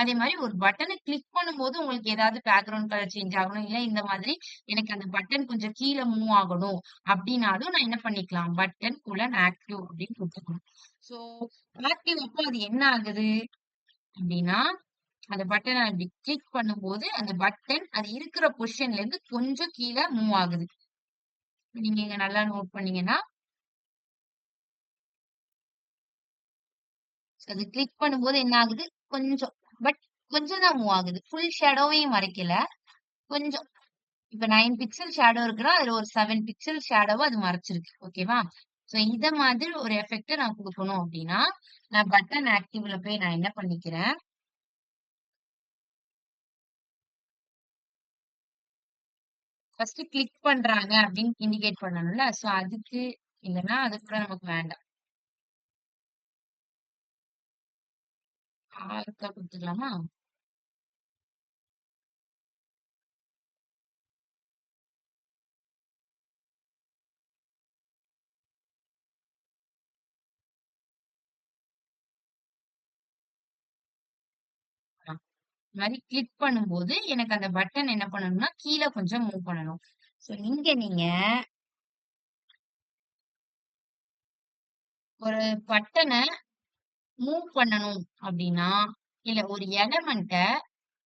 அதே மாரி ஒரு பட்டன கிளிக் பண்ணும்போது உங்களுக்கு ஏதாவது பேக்கிரவுண்ட் கலர் சேஞ்ச் ஆகணும், இல்ல இந்த மாதிரி எனக்கு அந்த பட்டன் கொஞ்சம் கீழ மூவ் ஆகணும் அப்படின்னாலும் நான் என்ன பண்ணிக்கலாம், பட்டன் கூலன் ஆக்டிவ் அப்படின்னு குடுத்துக்கணும். சோ ஆக்டிவ் அப்போ அது என்ன ஆகுது அப்படின்னா, அந்த பட்டன அப்படி கிளிக் பண்ணும்போது, அந்த பட்டன் அது இருக்கிற பொசிஷன்ல இருந்து கொஞ்சம் கீழ மூவ் ஆகுது. நீங்க இங்க நல்லா நோட் பண்ணீங்கன்னா, அது கிளிக் பண்ணும்போது என்ன ஆகுது? கொஞ்சம் பட் கொஞ்சம் தான் மூவ் ஆகுது. ஃபுல் ஷேடோவையும் மறைக்கல. கொஞ்சம் இப்ப 9 பிக்சல் ஷேடோ இருக்குன்னா, அதுல ஒரு 7 பிக்சல் ஷேடோவ அது மறைச்சிருக்கு. ஓகேவா? சோ இத மாதிரி ஒரு எஃபெக்ட் நான் குடுக்கணும் அப்டின்னா, நான் பட்டன் ஆக்டிவ்ல போய் நான் என்ன பண்ணிக்கிறேன், ஃபர்ஸ்ட் கிளிக் பண்றாங்க அப்டின்னு இண்டிகேட் பண்ணணும்ல. சோ அதுக்கு இல்லன்னா அதுக்கு கூட நமக்கு வேண்டாம். ஆர்க்கா குடுத்துக்கலாமா? இந்த மாரி கிளிக் பண்ணும்போது, எனக்கு அந்த பட்டன் என்ன பண்ணணும்னா, கீழ கொஞ்சம் மூவ் பண்ணணும். சோ இங்க நீங்க ஒரு பட்டன மூவ் பண்ணணும் அப்டின்னா, இல்ல ஒரு எலமெண்ட்ட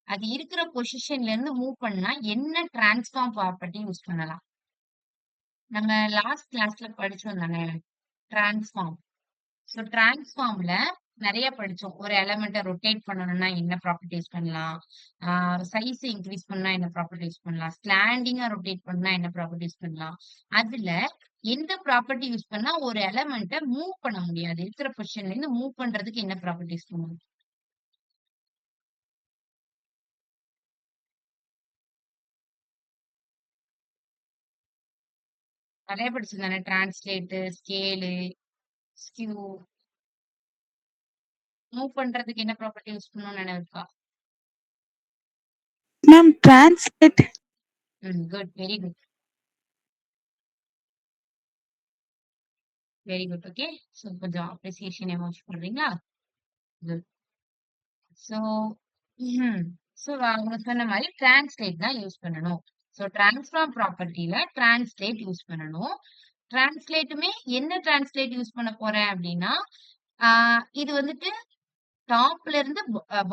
அது இருக்கிற பொசிஷன்ல இருந்து மூவ் பண்ணா என்ன டிரான்ஸ்ஃபார்ம் ப்ராப்பர்ட்டி யூஸ் பண்ணலாம்? நம்ம லாஸ்ட் கிளாஸ்ல படிச்சோம் தானே? டிரான்ஸ்ஃபார்ம். சோ டிரான்ஸ்ஃபார்ம்ல நெறைய படிச்சோம். ஒரு எலிமெண்ட்ட ரொட்டேட் பண்ணணும்னா என்ன ப்ராப்பர்ட்டி யூஸ் பண்ணலாம்? ஆ சைஸ் இன்கிரீஸ் பண்ணா என்ன ப்ராப்பர்ட்டி யூஸ் பண்ணலாம்? ஸ்லாண்டிங்கா ரொட்டேட் பண்ணா என்ன ப்ராப்பர்ட்டி யூஸ் பண்ணலாம்? அதுல எந்த ப்ராப்பர்ட்டி யூஸ் பண்ணா ஒரு எலிமெண்ட்ட மூவ் பண்ண முடியாது? இருக்கிற பொசிஷன்ல இருந்து மூவ் பண்றதுக்கு என்ன ப்ராப்பர்ட்டி யூஸ் பண்ணுவோம்? நெறைய படிச்சோம் தானே? டிரான்ஸ்லேட்டு, ஸ்கேலு, ஸ்க்யூ மூவ் பண்றதுக்கு என்ன ப்ராப்பர்ட்டி யூஸ் பண்ணணும்னு நினைவு இருக்கா? Ma'am translate. Good. Very good. Very good. Okay. So கொஞ்சம் அப்ரிசியேஷன் எமோஜி பண்றீங்களா? குட். ஸோ ஸோ அவங்க சொன்ன மாரி டிரான்ஸ்லேட் தான் யூஸ் பண்ணணும். ஸோ டிரான்ஸ்ஃபார்ம் ப்ராப்பர்ட்டில டிரான்ஸ்லேட் யூஸ் பண்ணணும். டிரான்ஸ்லேட்டுமே என்ன டிரான்ஸ்லேட் யூஸ் பண்ண போறேன் அப்டின்னா, ஆ இது வந்துட்டு டாப்ல இருந்து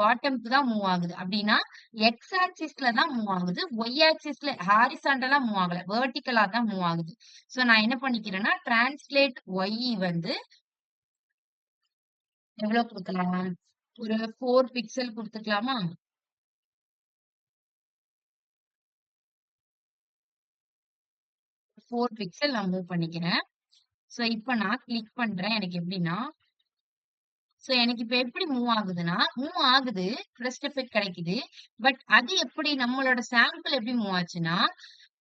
பாட்டம்க்கு தான் மூவ் ஆகுது. அப்டின்னா, எக்ஸ் ஆக்சிஸ்ல தான் மூவ் ஆகுது. ஒய் ஆக்சிஸ்ல ஹாரிசான்டலா மூவ் ஆகல. வெர்டிகலா தான் மூவ் ஆகுது. சோ நான் என்ன பண்ணிக்கிறேன்னா, டிரான்ஸ்லேட் ஒய் வந்து எவ்வளோ குடுக்கலாம்? ஒரு 4 பிக்சல் குடுத்துக்கலாமா? 4 பிக்சல் நான் மூவ் பண்ணிக்கிறேன். சோ இப்ப நான் கிளிக் பண்றேன். எனக்கு எப்டின்னா, சோ எனக்கு இப்ப எப்படி மூவ் ஆகுதுன்னா, மூவ் ஆகுது. பிரஸ்ட் எஃபெக்ட் கிடைக்குது. பட் அது எப்படி நம்மளோட சாம்பிள் எப்படி மூவ் ஆச்சுன்னா,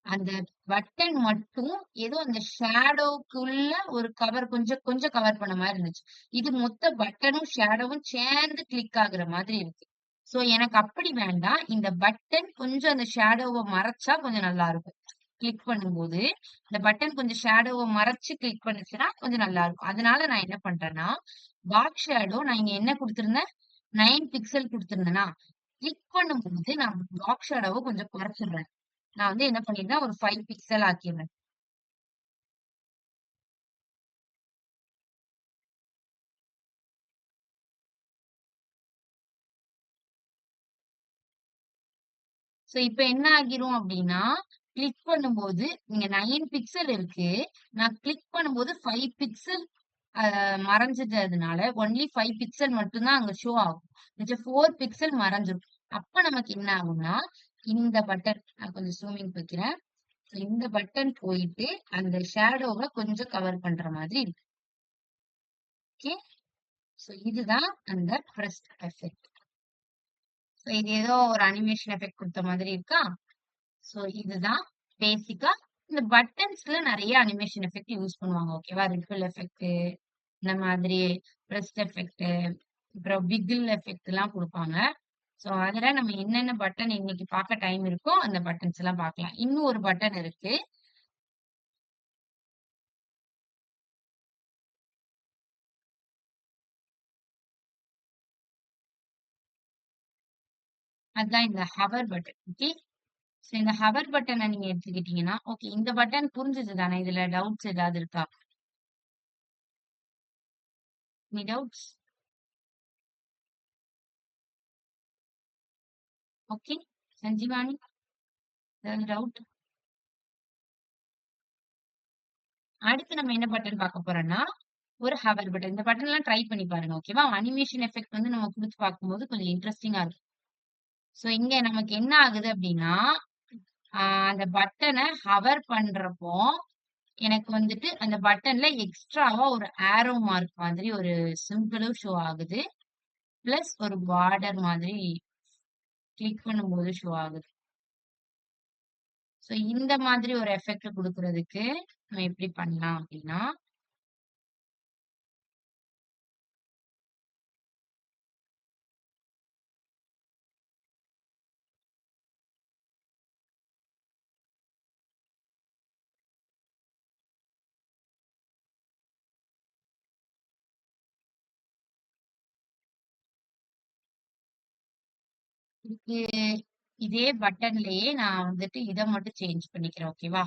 அந்த பட்டன் மட்டும் ஏதோ அந்த ஷேடோக்குள்ள ஒரு கவர் கொஞ்சம் கொஞ்சம் கவர் பண்ண மாரி இருந்துச்சு. இது மொத்த பட்டனும், ஷேடோவும் சேர்ந்து கிளிக் ஆகுற மாதிரி இருக்கு. சோ எனக்கு அப்படி வேண்டாம். இந்த பட்டன் கொஞ்சம் அந்த ஷேடோவ மறைச்சா கொஞ்சம் நல்லா இருக்கும். கிளிக் பண்ணும்போது, இந்த பட்டன் கொஞ்சம் ஷேடோவ மறைச்சு கிளிக் பண்ணுச்சுன்னா கொஞ்சம் நல்லா இருக்கும். அதனால நான் என்ன பண்றேன்னா, டார்க் ஷேடோ நான் இங்க என்ன குடுத்திருந்தேன்? 9 பிக்சல் குடுத்திருந்தேனா, கிளிக் பண்ணும்போது நான் டார்க் ஷேடோவ கொஞ்சம் குறைச்சிடுறேன். நான் வந்து என்ன பண்ணிருந்தேன், ஒரு 5 பிக்சல் ஆக்கிடுறேன். சோ இப்ப என்ன ஆகிரும் அப்டின்னா, கிளிக் பண்ணும்போது இங்க 9 பிக்சல் இருக்கு. நான் கிளிக் பண்ணும்போது 5 பிக்சல் மறைஞ்சிட்டதுனால, ஒன்லி 5 பிக்சல் மட்டும் தான் அங்க ஷோ ஆகும். மிச்சம் 4 பிக்சல் மறைஞ்சிரும். அப்ப நமக்கு என்ன ஆகும்னா, இந்த பட்டன் நான் கொஞ்சம் ஜூமிங் வைக்கிறேன். So இந்த பட்டன் போயிட்டு, அந்த ஷேடோவ கொஞ்சம் கவர் பண்ற மாதிரி இருக்கு. ஓகே. சோ இதுதான் அந்த பிரஸ்ட் எஃபெக்ட். சோ இது ஏதோ ஒரு அனிமேஷன் எஃபெக்ட் குடுத்த மாதிரி இருக்கா? சோ இதுதான் பேசிக்கா இந்த பட்டன்ஸ்ல நெறைய அனிமேஷன் எஃபெக்ட் யூஸ் பண்ணுவாங்க. ஓகேவா? ரிப்பிள் எஃபெக்ட் இந்த மாதிரி பிரஸ்ட் எஃபெக்ட் அப்புறம் விகில் எஃபெக்ட் எல்லாம் குடுப்பாங்க. சோ அதுல நம்ம என்னென்ன பட்டன் இன்னைக்கு பார்க்க டைம் இருக்கோ அந்த பட்டன்ஸ் எல்லாம் பார்க்கலாம். இன்னும் ஒரு பட்டன் இருக்கு. அதான் இந்த ஹவர் பட்டன். ஓகே. சோ இந்த ஹவர் பட்டன நீங்க எடுத்துக்கிட்டீங்கன்னா, ஓகே இந்த பட்டன் புரிஞ்சுது தானே? இதுல டவுட்ஸ் ஏதாவது இருக்கா? Any doubts? ஓகே. சஞ்சீவானி ஏதாவது டவுட்? அடுத்து நம்ம என்ன பட்டன் பார்க்க போறோம்னா, ஒரு ஹவர் பட்டன். இந்த பட்டன்லாம் ட்ரை பண்ணி பாருங்க. ஓகேவா? அனிமேஷன் எஃபெக்ட் வந்து நம்ம குடுத்து பார்க்கும்போது கொஞ்சம் இன்ட்ரஸ்டிங்கா இருக்கும். சோ இங்க நமக்கு என்ன ஆகுது அப்டின்னா, அந்த பட்டன ஹவர் பண்றப்போ, எனக்கு வந்துட்டு அந்த பட்டன்ல எக்ஸ்ட்ராவா ஒரு ஆரோ மார்க் மாதிரி ஒரு சிம்பிளும் ஷோ ஆகுது. பிளஸ் ஒரு பார்டர் மாதிரி கிளிக் பண்ணும்போது ஷோ ஆகுது. சோ இந்த மாதிரி ஒரு எஃபெக்ட் குடுக்குறதுக்கு நம்ம எப்படி பண்ணலாம் அப்டின்னா, இதுக்கு இதே பட்டன்லயே நான் வந்துட்டு இத மட்டும் சேஞ்ச் பண்ணிக்கிறேன். ஓகேவா?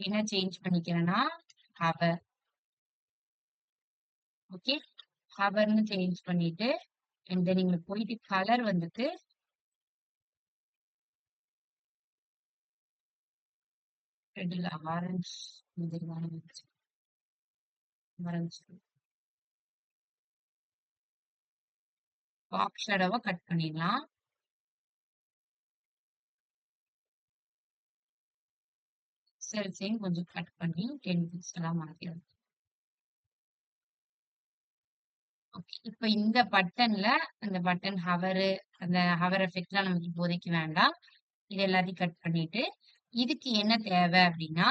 என்ன சேஞ்ச் பண்ணிக்கிறேன்னா, ஹவர். ஓகே. ஹவர்ன்னு சேஞ்ச் பண்ணிட்டு, அண்ட் தென் நீங்க போயிட்டு கலர் வந்துட்டு ரெட்ல ஆரஞ்ச் மாதிரி தானே ஆரஞ்சு பாப் ஷேடோவ கட் பண்ணிடலாம். செல்ஸையும் கொஞ்சம் கட் பண்ணி 10 பிக்சலா மாத்திடலாம். ஓகே. இப்ப இந்த பட்டன்ல அந்த பட்டன் ஹவரு, அந்த ஹவர் எஃபெக்ட்லாம் நமக்கு இப்போதைக்கு வேண்டாம். இது எல்லாத்தையும் கட் பண்ணிட்டு, இதுக்கு என்ன தேவை அப்டின்னா,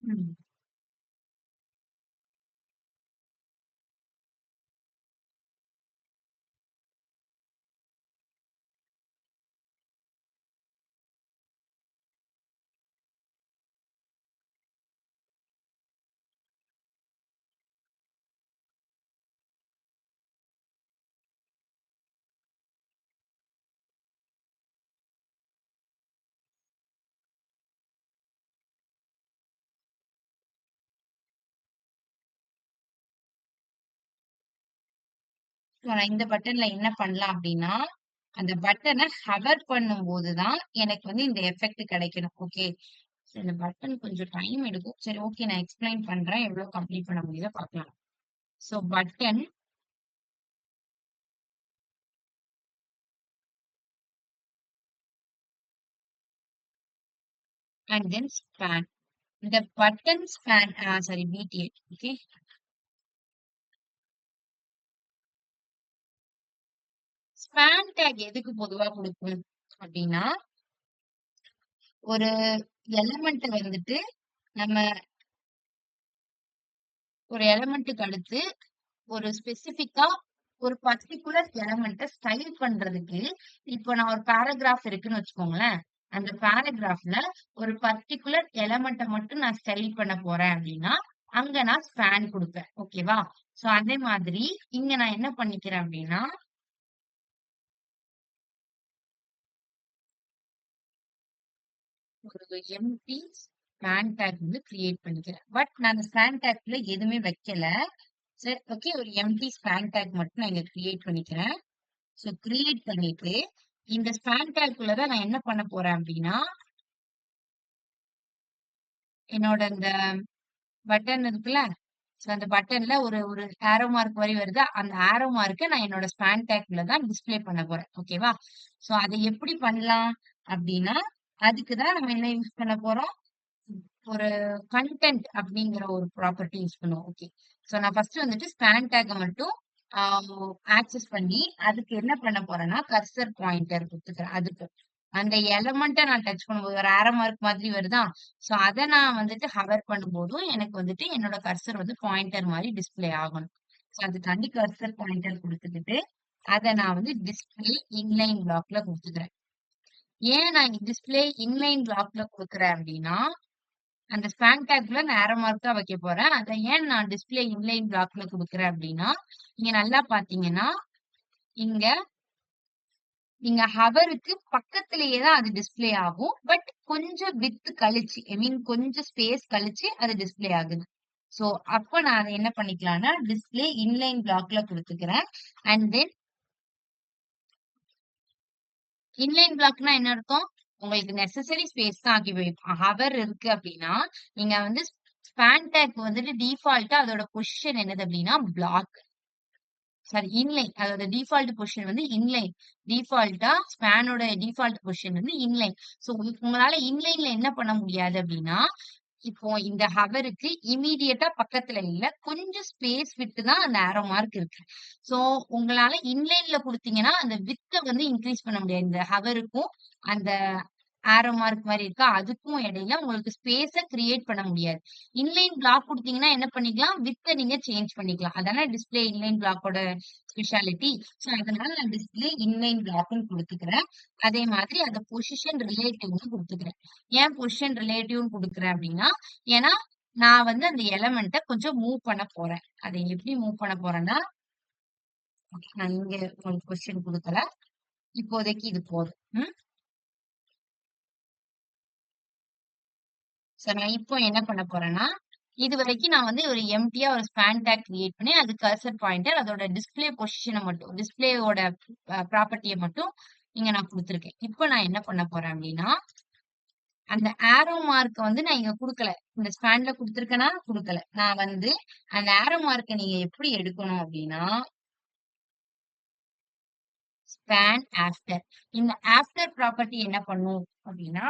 ம். இந்த பட்டன்ல என்ன பண்ணலாம் அப்டின்னா, அந்த பட்டன ஹவர் பண்ணும்போது தான் எனக்கு வந்து இந்த எஃபெக்ட் கிடைக்கணும். ஓகே. இந்த பட்டன் கொஞ்சம் டைம் எடுக்கும். சரி ஓகே நான் எக்ஸ்பிளைன் பண்றேன். எவ்ளோ கம்ப்ளீட் பண்ண முடியுதோ பார்க்கலாம். So button and then span. இந்த button span sorry BTN. Okay, span tag எதுக்கு பொதுவா கொடுக்கும் அப்படின்னா, ஒரு எலமெண்ட் வந்துட்டு நம்ம ஒரு எலமெண்ட்டுக்கு அடுத்து ஒரு ஸ்பெசிபிக்கா ஒரு பர்டிகுலர் எலமெண்ட்டை ஸ்டைல் பண்றதுக்கு, இப்போ நான் ஒரு பேராகிராஃப் இருக்குன்னு வச்சுக்கோங்களேன். அந்த பேராகிராஃப்ல ஒரு பர்டிகுலர் எலமெண்ட்டை மட்டும் நான் ஸ்டைல் பண்ண போறேன் அப்படின்னா, அங்க நான் ஸ்பேன் கொடுப்பேன். ஓகேவா? சோ அதே மாதிரி இங்க நான் என்ன பண்ணிக்கிறேன் அப்படின்னா, ஒரு எம்டி ஸ்பேன் டேக் வந்து கிரியேட் பண்ணிக்கிறேன். பட் நான் அந்த ஸ்பேன் டேக்ல எதுவுமே வைக்கல. சரி, ஓகே, ஒரு எம்டி ஸ்பேன் டேக் மட்டும் நான் இங்க கிரியேட் பண்ணிக்கிறேன். ஸோ கிரியேட் பண்ணிட்டு இந்த ஸ்பேன் டேக்குள்ள தான் நான் என்ன பண்ண போறேன் அப்படின்னா, என்னோட இந்த பட்டன் இருக்குல்ல, ஸோ அந்த பட்டன்ல ஒரு ஒரு ஆரோ மார்க் மாதிரி வருதா, அந்த ஆரோ மார்க்கை நான் என்னோட ஸ்பேன் டேக்குள்ள தான் டிஸ்ப்ளே பண்ண போறேன். ஓகேவா? ஸோ அதை எப்படி பண்ணலாம் அப்படின்னா, அதுக்கு தான் நம்ம என்ன யூஸ் பண்ண போறோம், ஒரு கண்டென்ட் அப்படிங்கிற ஒரு ப்ராப்பர்ட்டி யூஸ் பண்ணுவோம். ஓகே, ஸோ நான் ஃபர்ஸ்ட் வந்துட்டு ஸ்பேன் டேக்கை மட்டும் ஆக்சஸ் பண்ணி அதுக்கு என்ன பண்ண போறேன்னா, கர்சர் பாயிண்டர் கொடுத்துக்கிறேன். அதுக்கு அந்த எலமெண்ட்டை நான் டச் பண்ணும்போது ஒரு ஆரோ மார்க் மாதிரி வருதா, ஸோ அதை நான் வந்துட்டு ஹவர் பண்ணும்போதும் எனக்கு வந்துட்டு என்னோட கர்சர் வந்து பாயிண்டர் மாதிரி டிஸ்ப்ளே ஆகணும். ஸோ அதுக்காண்டி கர்சர் பாயிண்டர் கொடுத்துக்கிட்டு அதை நான் வந்து டிஸ்ப்ளே இன்லைன் பிளாக்ல கொடுத்துக்கிறேன். ஏன் நான் டிஸ்ப்ளே இன்லைன் பிளாக்ல கொடுக்குறேன் அப்படின்னா, அந்த ஸ்பேன் டேக்ல நான் ஆரோ மார்க் தான் வைக்க போறேன். அதை ஏன் நான் டிஸ்ப்ளே இன்லைன் பிளாக்ல கொடுக்குறேன் அப்படின்னா, நீங்க நல்லா பாத்தீங்கன்னா, இங்க நீங்க ஹவருக்கு பக்கத்திலேயே தான் அது டிஸ்ப்ளே ஆகும். பட் கொஞ்சம் வித் கழிச்சு, ஐ மீன் கொஞ்சம் ஸ்பேஸ் கழிச்சு அது டிஸ்ப்ளே ஆகுது. சோ அப்ப நான் அதை என்ன பண்ணிக்கலாம்னா, டிஸ்ப்ளே இன்லைன் பிளாக்ல கொடுத்துக்கிறேன். அண்ட் தென் இன்லைன் பிளாக்னா என்ன அர்த்தம்? உங்களுக்கு நெசசரி ஸ்பேஸ் தான் ஆக்கிபை. ஹவர் இருக்கு அப்படின்னா, நீங்க வந்து ஸ்பேன் டேக் வந்துட்டு டிஃபால்ட்டா அதோட பொசிஷன் என்னது அப்படின்னா பிளாக். Sorry, inline. அதோட டிஃபால்ட் பொசிஷன் வந்து இன்லைன். டிஃபால்ட்டா ஸ்பேனோட டிஃபால்ட் பொசிஷன் வந்து இன்லைன். சோ உங்களால இன்லைன்ல என்ன பண்ண முடியாது அப்படின்னா, இப்போ இந்த ஹவருக்கு இம்மீடியட்டா பக்கத்துல இல்ல, கொஞ்சம் ஸ்பேஸ் விட்டு தான் அந்த ஆரோ மார்க் இருக்கு. சோ உங்களால இன்லைன்ல குடுத்தீங்கன்னா அந்த விட்த வந்து இன்கிரீஸ் பண்ண முடியாது. இந்த ஹவருக்கும் அந்த ஆரோ மார்க் மாரி இருக்கா, அதுக்கும் இடையில உங்களுக்கு ஸ்பேஸ கிரியேட் பண்ண முடியாது. இன்லைன் பிளாக் குடுத்தீங்கன்னா என்ன பண்ணிக்கலாம், விட்த நீங்க சேஞ்ச் பண்ணிக்கலாம். அதானே டிஸ்ப்ளே இன்லைன் பிளாக்கோட ஸ்பெஷாலிட்டி. சோ அதனால நான் டிஸ்ப்ளே இன்லைன் பிளாக்ன்னு குடுத்துக்கிறேன். அதே மாதிரி அந்த பொசிஷன் ரிலேட்டிவ்னு குடுத்துக்கிறேன். ஏன் பொசிஷன் ரிலேட்டிவ்னு குடுக்குறேன் அப்படின்னா, ஏன்னா நான் வந்து அந்த எலமெண்ட்ட கொஞ்சம் மூவ் பண்ண போறேன். அதை எப்படி மூவ் பண்ண போறேன்னா, நான் இங்க உங்களுக்கு பொசிஷன் குடுக்கல. இப்போதைக்கு இது போதும். ம். சோ நான் இப்போ என்ன பண்ண போறேன்னா, இதுவரைக்கும் நான் வந்து ஒரு எம்ப்டியா ஒரு ஸ்பேன் டேக் கிரியேட் பண்ணி, அது கர்சர் பாயிண்டர் அதோட டிஸ்ப்ளே பொசிஷன மட்டும், டிஸ்ப்ளேயோட ப்ராப்பர்ட்டிய மட்டும் இங்க நான் குடுத்துருக்கேன். இப்போ நான் என்ன பண்ண போறேன் அப்டின்னா, அந்த ஆரோ மார்க்க வந்து நான் இங்க குடுக்கல. இந்த ஸ்பேன்ல குடுத்துருக்கேனா? குடுக்கல. நான் வந்து அந்த ஆரோ மார்க்க நீங்க எப்படி எடுக்கணும் அப்டின்னா, ஸ்பேன் ஆஃப்டர். இந்த ஆஃப்டர் ப்ராப்பர்ட்டி என்ன பண்ணும் அப்டின்னா,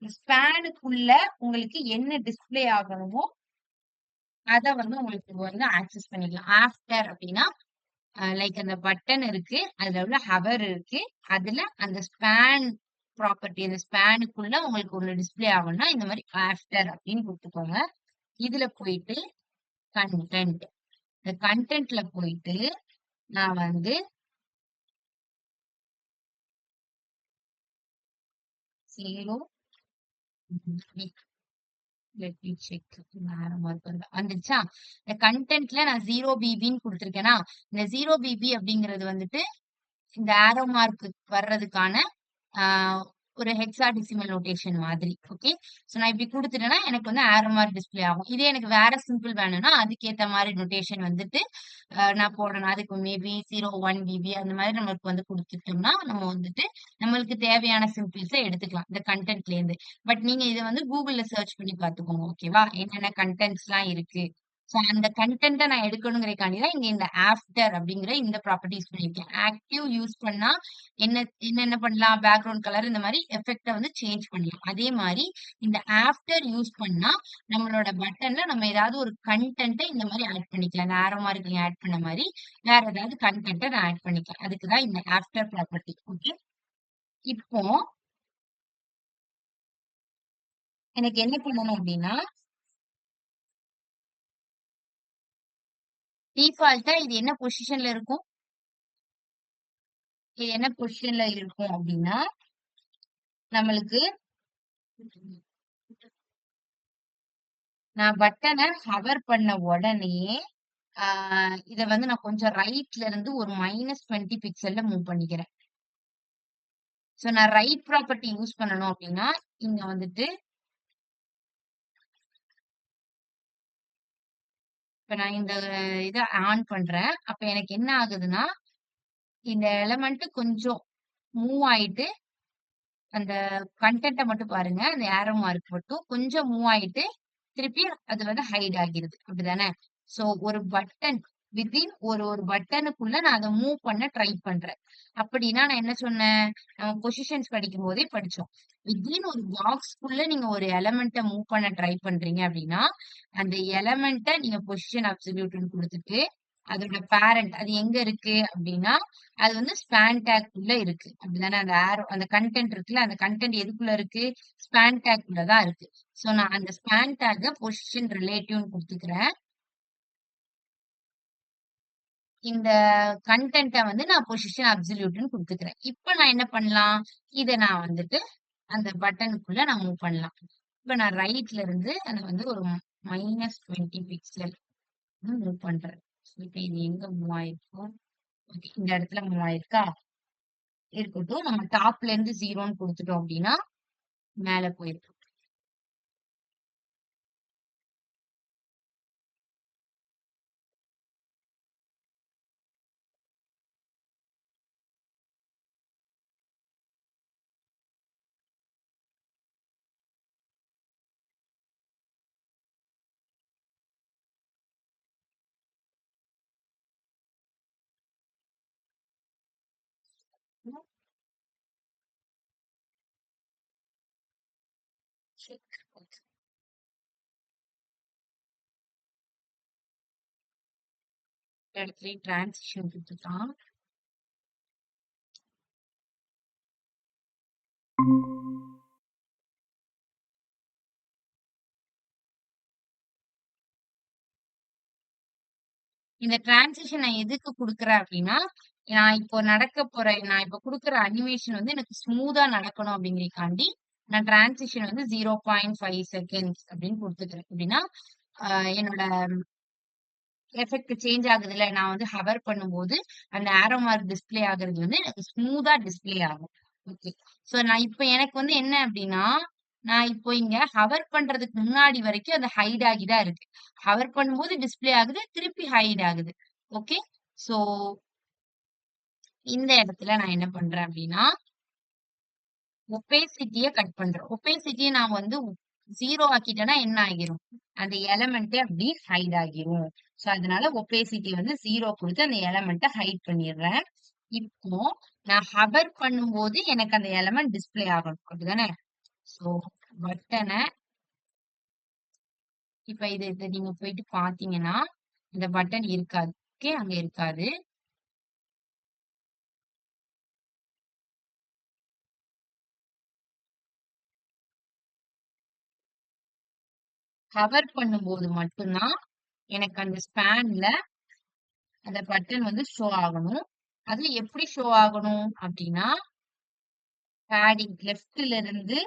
ஸ்பேனுக்குள்ள உங்களுக்கு என்ன டிஸ்ப்ளே ஆகணுமோ அத வந்து உங்களுக்கு வந்து ஆக்சஸ் பண்ணிக்கலாம். ஆஃப்டர் அப்டின்னா, லைக் அந்த பட்டன் இருக்கு. அதுல உள்ள ஹவர் இருக்கு. அதுல அந்த ஸ்பேன் ப்ராப்பர்ட்டி, அந்த ஸ்பேனுக்குள்ள உங்களுக்கு ஒண்ணு டிஸ்ப்ளே ஆகணும்னா, இந்த மாரி ஆஃப்டர் அப்டின்னு குடுத்துக்கோங்க. இதுல போயிட்டு கன்டென்ட். இந்த கன்டென்ட்ல போயிட்டு நான் வந்து 0 லெட் மீ செக். வேற மார்க் வருதா? வந்துருச்சா? இந்த கன்டென்ட்ல நான் 0 பிபின்னு குடுத்துருக்கேனா, இந்த 0 பிபி அப்படிங்கிறது வந்துட்டு இந்த ஆரோ மார்க் வர்றதுக்கான ஆ ஒரு ஹெக்ஸாடெசிமல் நோட்டேஷன் மாதிரி. ஓகே. சோ நான் இப்படி குடுத்துட்டேன்னா, எனக்கு வந்து ஆரோ மார்க் டிஸ்ப்ளே ஆகும். இதே எனக்கு வேற சிம்பிள் வேணும்னா, அதுக்கேத்த மாரி நோட்டேஷன் வந்துட்டு நான் போடணும். அதுக்கு மேபி 01 பிபி அந்த மாரி நமக்கு வந்து குடுத்துட்டோம்னா, நம்ம வந்துட்டு நம்மளுக்கு தேவையான சிம்பிள்ஸ எடுத்துக்கலாம். இந்த கன்டென்ட்லேருந்து. பட் நீங்க இத வந்து Googleல சர்ச் பண்ணி பார்த்துக்கோங்க. ஓகேவா? என்னென்ன கன்டென்ட்ஸ்லாம் இருக்கு. சோ அந்த கன்டென்ட்ட நான் எடுக்கணுங்கிறதுக்காண்டி தான் இங்க இந்த ஆஃப்டர் அப்படிங்கிற இந்த ப்ராப்பர்ட்டி யூஸ் பண்ணியிருக்கேன். ஆக்டிவ் யூஸ் பண்ணா என்ன பண்ணலாம்? பேக்கிரவுண்ட் கலர் இந்த மாரி எஃபெக்ட்ட வந்து சேஞ்ச் பண்ணலாம். அதே மாரி இந்த ஆஃப்டர் யூஸ் பண்ணா நம்மளோட பட்டன்ல நம்ம ஏதாவது ஒரு கன்டென்ட்ட இந்த மாரி ஆட் பண்ணிக்கலாம். இந்த ஆரோ மார்க் ஆட் பண்ண மாரி வேற ஏதாவது கன்டென்ட்ட நான் ஆட் பண்ணிக்கலாம். அதுக்கு தான் இந்த ஆஃப்டர் ப்ராப்பர்ட்டி. ஓகே. இப்போ எனக்கு என்ன பண்ணணும் அப்படின்னா, டிஃபால்ட்டா இது என்ன பொசிஷன்ல இருக்கும்? இது என்ன பொசிஷன்ல இருக்கும் அப்படின்னா, நம்மளுக்கு நான் பட்டன ஹவர் பண்ண உடனேயே, இத வந்து நான் கொஞ்சம் ரைட்ல இருந்து ஒரு -20 பிக்சல்ல மூவ் பண்ணிக்கிறேன். சோ நான் ரைட் ப்ராப்பர்ட்டி யூஸ் பண்ணணும் அப்படின்னா, இங்க வந்துட்டு இப்ப நான் இந்த இத ஆன் பண்றேன். அப்ப எனக்கு என்ன ஆகுதுன்னா, இந்த எலமெண்ட் கொஞ்சம் மூவ் ஆயிட்டு, அந்த கன்டென்ட்ட மட்டும் பாருங்க. அந்த ஏரோ மார்க் மட்டும் கொஞ்சம் மூவ் ஆயிட்டு, திருப்பி அது வந்து ஹைட் ஆகிருது. அப்படிதானே? சோ ஒரு பட்டன் வித்தின் ஒரு பட்டனுக்குள்ள நான் அத மூவ் பண்ண ட்ரை பண்றேன். அப்படின்னா நான் என்ன சொன்னேன்? நம்ம பொசிஷன்ஸ் படிக்கும்போதே படிச்சோம். வித்தின் ஒரு பாக்ஸ்க்குள்ள நீங்க ஒரு எலமெண்ட்ட மூவ் பண்ண ட்ரை பண்றீங்க அப்படின்னா, அந்த எலமெண்ட்ட நீங்க பொசிஷன் அப்சல்யூட்ன்னு குடுத்துட்டு, அதோட பேரண்ட் அது எங்க இருக்கு அப்படின்னா, அது வந்து ஸ்பான் டேக் குள்ள இருக்கு. அப்படிதானே? அந்த ஆரோ அந்த கன்டென்ட் இருக்குல்ல, அந்த கன்டென்ட் எதுக்குள்ள இருக்கு? ஸ்பான் டேக் குள்ள தான் இருக்கு. சோ நான் அந்த ஸ்பான் டேக்க பொசிஷன் ரிலேட்டிவ்ன்னு குடுத்துக்கிறேன். இந்த கன்டென்ட்ட வந்து நான் பொசிஷன் அப்சல்யூட்ன்னு குடுத்துக்கிறேன். இப்ப நான் என்ன பண்ணலாம்? இத நான் வந்துட்டு அந்த பட்டனுக்குள்ள நான் மூவ் பண்ணலாம். இப்ப நான் ரைட்ல இருந்து அத வந்து ஒரு -20 பிக்சல் மூவ் பண்றேன். இப்ப இது எங்க மூவ் ஆயிருக்கும்? ஓகே. இந்த இடத்துல மூவ் ஆயிருக்கா? இருக்கட்டும். நம்ம டாப்ல இருந்து 0ன்னு குடுத்துட்டோம் அப்டின்னா, மேல போயிருக்கும். செக். இந்த இடத்துலயும் டிரான்சிஷன் குடுத்துட்டான். இந்த டிரான்சிஷன் நான் எதுக்கு குடுக்குறேன் அப்டின்னா, நான் இப்ப குடுக்குற அனிமேஷன் வந்து எனக்கு ஸ்மூத்தா நடக்கணும் அப்டிங்கிறதுக்காண்டி, நான் டிரான்சிஷன் வந்து 0.5 செகண்ட்ஸ் அப்டின்னு குடுத்துக்கிறேன். அப்டின்னா, அ என்னோட எஃபெக்ட் சேஞ்ச் ஆகுதுல்ல, நான் வந்து ஹவர் பண்ணும்போது, அந்த ஆரோ மார்க் டிஸ்ப்ளே ஆகுறது வந்து எனக்கு ஸ்மூத்தா டிஸ்ப்ளே ஆகும். ஓகே. சோ நான் இப்ப எனக்கு வந்து என்ன அப்டின்னா, நான் இப்போ இங்க ஹவர் பண்றதுக்கு முன்னாடி வரைக்கும் அது ஹைட் ஆகி தான் இருக்கு. ஹவர் பண்ணும்போது டிஸ்ப்ளே ஆகுது, திருப்பி ஹைட் ஆகுது. ஓகே. சோ இந்த இடத்துல நான் என்ன பண்றேன் அப்டின்னா, ஒப்பேசிட்டிய கட் பண்றேன். ஒப்பேசிட்டிய நான் வந்து 0 ஆக்கிட்டேன்னா என்ன ஆகிரும்? அந்த எலமெண்ட்டே அப்டி ஹைட் ஆகிரும். சோ அதனால ஒப்பேசிட்டி வந்து 0 குடுத்து அந்த எலமெண்ட்ட ஹைட் பண்ணிர்றேன். இப்போ நான் ஹவர் பண்ணும்போது எனக்கு அந்த எலமெண்ட் டிஸ்ப்ளே ஆகணும். அப்டிதானே? சோ பட்டன இப்ப இத நீங்க போயிட்டு பார்த்தீங்கன்னா, இந்த பட்டன் இருக்காது. ஓகே. அங்க இருக்காது. ஹவர் பண்ணும்போது மட்டும் தான் எனக்கு அந்த ஸ்பேன்ல அந்த பட்டன் வந்து ஷோ ஆகணும். அது எப்படி ஷோ ஆகணும் அப்டின்னா, பேடிங் லெஃப்ட்ல இருந்து